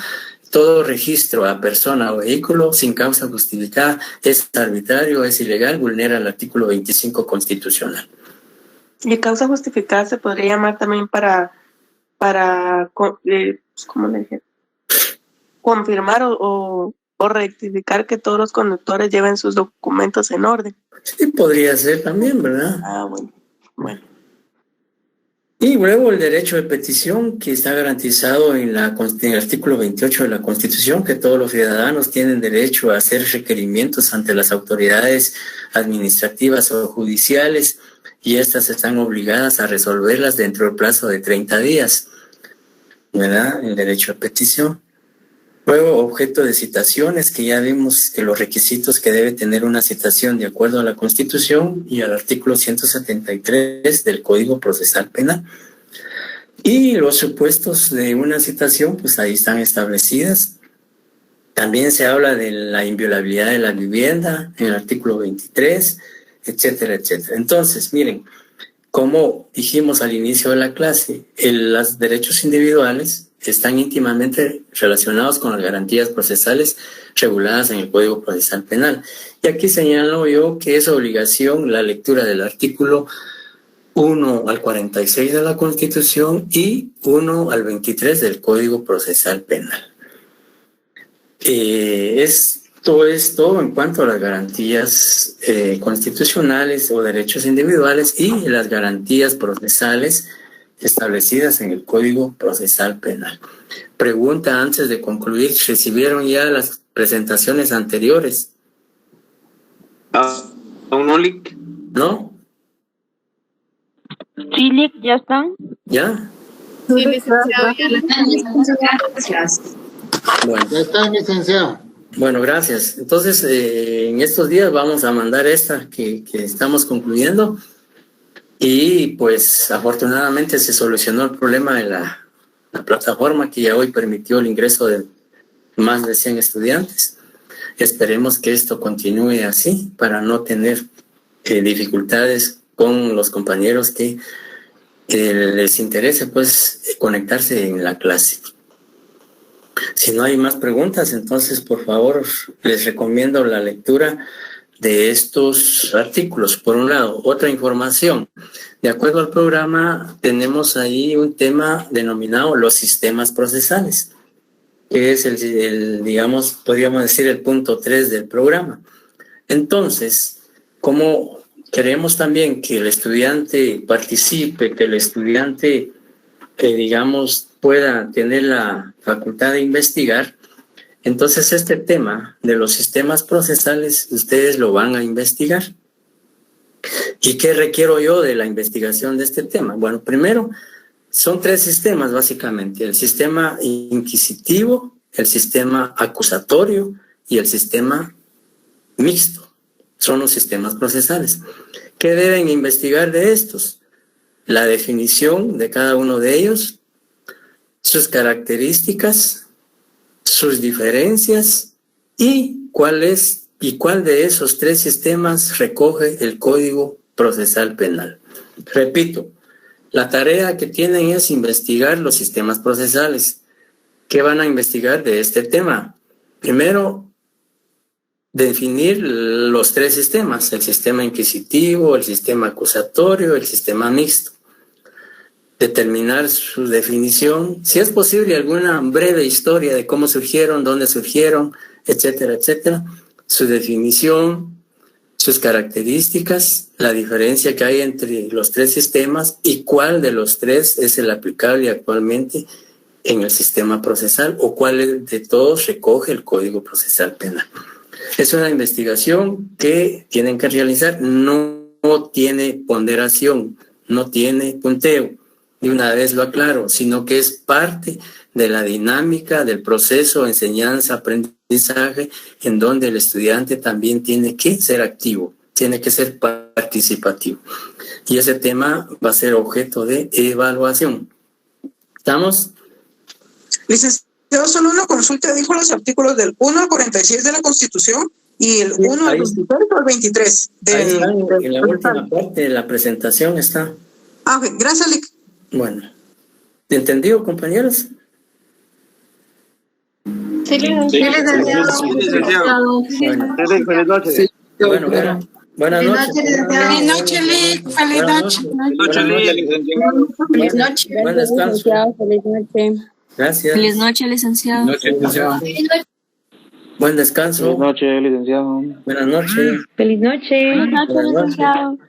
todo registro a persona o vehículo sin causa justificada es arbitrario, es ilegal, vulnera el artículo 25 constitucional. Y causa justificada se podría llamar también para ¿cómo le dije? Confirmar o rectificar que todos los conductores lleven sus documentos en orden. Sí, podría ser también, ¿verdad? Ah, bueno. Y luego el derecho de petición, que está garantizado en el artículo 28 de la Constitución, que todos los ciudadanos tienen derecho a hacer requerimientos ante las autoridades administrativas o judiciales y estas están obligadas a resolverlas dentro del plazo de 30 días, ¿verdad? El derecho de petición. Luego, objeto de citaciones, que ya vimos que los requisitos que debe tener una citación de acuerdo a la Constitución y al artículo 173 del Código Procesal Penal. Y los supuestos de una citación, pues ahí están establecidas. También se habla de la inviolabilidad de la vivienda en el artículo 23, etcétera, etcétera. Entonces, miren, como dijimos al inicio de la clase, los derechos individuales están íntimamente relacionados con las garantías procesales reguladas en el Código Procesal Penal. Y aquí señalo yo que es obligación la lectura del artículo 1 al 46 de la Constitución y 1 al 23 del Código Procesal Penal. Esto es todo en cuanto a las garantías constitucionales o derechos individuales y las garantías procesales establecidas en el Código Procesal Penal. Pregunta antes de concluir, ¿recibieron ya las presentaciones anteriores? ¿Aún no, Lick? ¿No? Sí, Lick, ¿ya están? ¿Ya? Sí, licenciado, ya las gracias. Bueno, ya está, licenciado. Bueno, gracias. Entonces, en estos días vamos a mandar esta que estamos concluyendo. Y pues afortunadamente se solucionó el problema de la plataforma que ya hoy permitió el ingreso de más de 100 estudiantes. Esperemos que esto continúe así para no tener dificultades con los compañeros que les interese pues conectarse en la clase. Si no hay más preguntas, entonces por favor les recomiendo la lectura de estos artículos. Por un lado, otra información. De acuerdo al programa, tenemos ahí un tema denominado los sistemas procesales, que es digamos, podríamos decir el punto 3 del programa. Entonces, como queremos también que el estudiante participe, que el estudiante, digamos, pueda tener la facultad de investigar, entonces este tema de los sistemas procesales ustedes lo van a investigar. ¿Y qué requiero yo de la investigación de este tema? Bueno, primero son 3 sistemas básicamente: el sistema inquisitivo, el sistema acusatorio y el sistema mixto. Son los sistemas procesales. ¿Qué deben investigar de estos? La definición de cada uno de ellos, sus características, sus diferencias y cuál de esos 3 sistemas recoge el Código Procesal Penal. Repito, la tarea que tienen es investigar los sistemas procesales. ¿Qué van a investigar de este tema? Primero, definir los tres sistemas, el sistema inquisitivo, el sistema acusatorio, el sistema mixto. Determinar su definición, si es posible alguna breve historia de cómo surgieron, dónde surgieron, etcétera, etcétera. Su definición, sus características, la diferencia que hay entre los tres sistemas y cuál de los tres es el aplicable actualmente en el sistema procesal o cuál de todos recoge el Código Procesal Penal. Es una investigación que tienen que realizar, no tiene ponderación, no tiene punteo, de una vez lo aclaro, sino que es parte de la dinámica del proceso enseñanza-aprendizaje en donde el estudiante también tiene que ser activo, tiene que ser participativo. Y ese tema va a ser objeto de evaluación. ¿Estamos? Licenciado, solo una consulta. Dijo los artículos del 1 al 46 de la Constitución y el 1 al 23 o al 23. En la última parte de la presentación está. Ah, ok. Gracias, Lic. Bueno. ¿Entendido, compañeros? Sí, licenciado. Feliz noche. Sí. Bueno, buenas noches. Feliz noche, Lic. Feliz noche. Feliz noche. Buen descanso. Feliz noche. Gracias. Feliz noche, licenciado. Buen descanso. Feliz noche, licenciado. Buenas noches. Feliz noche. Buenas noches, licenciado.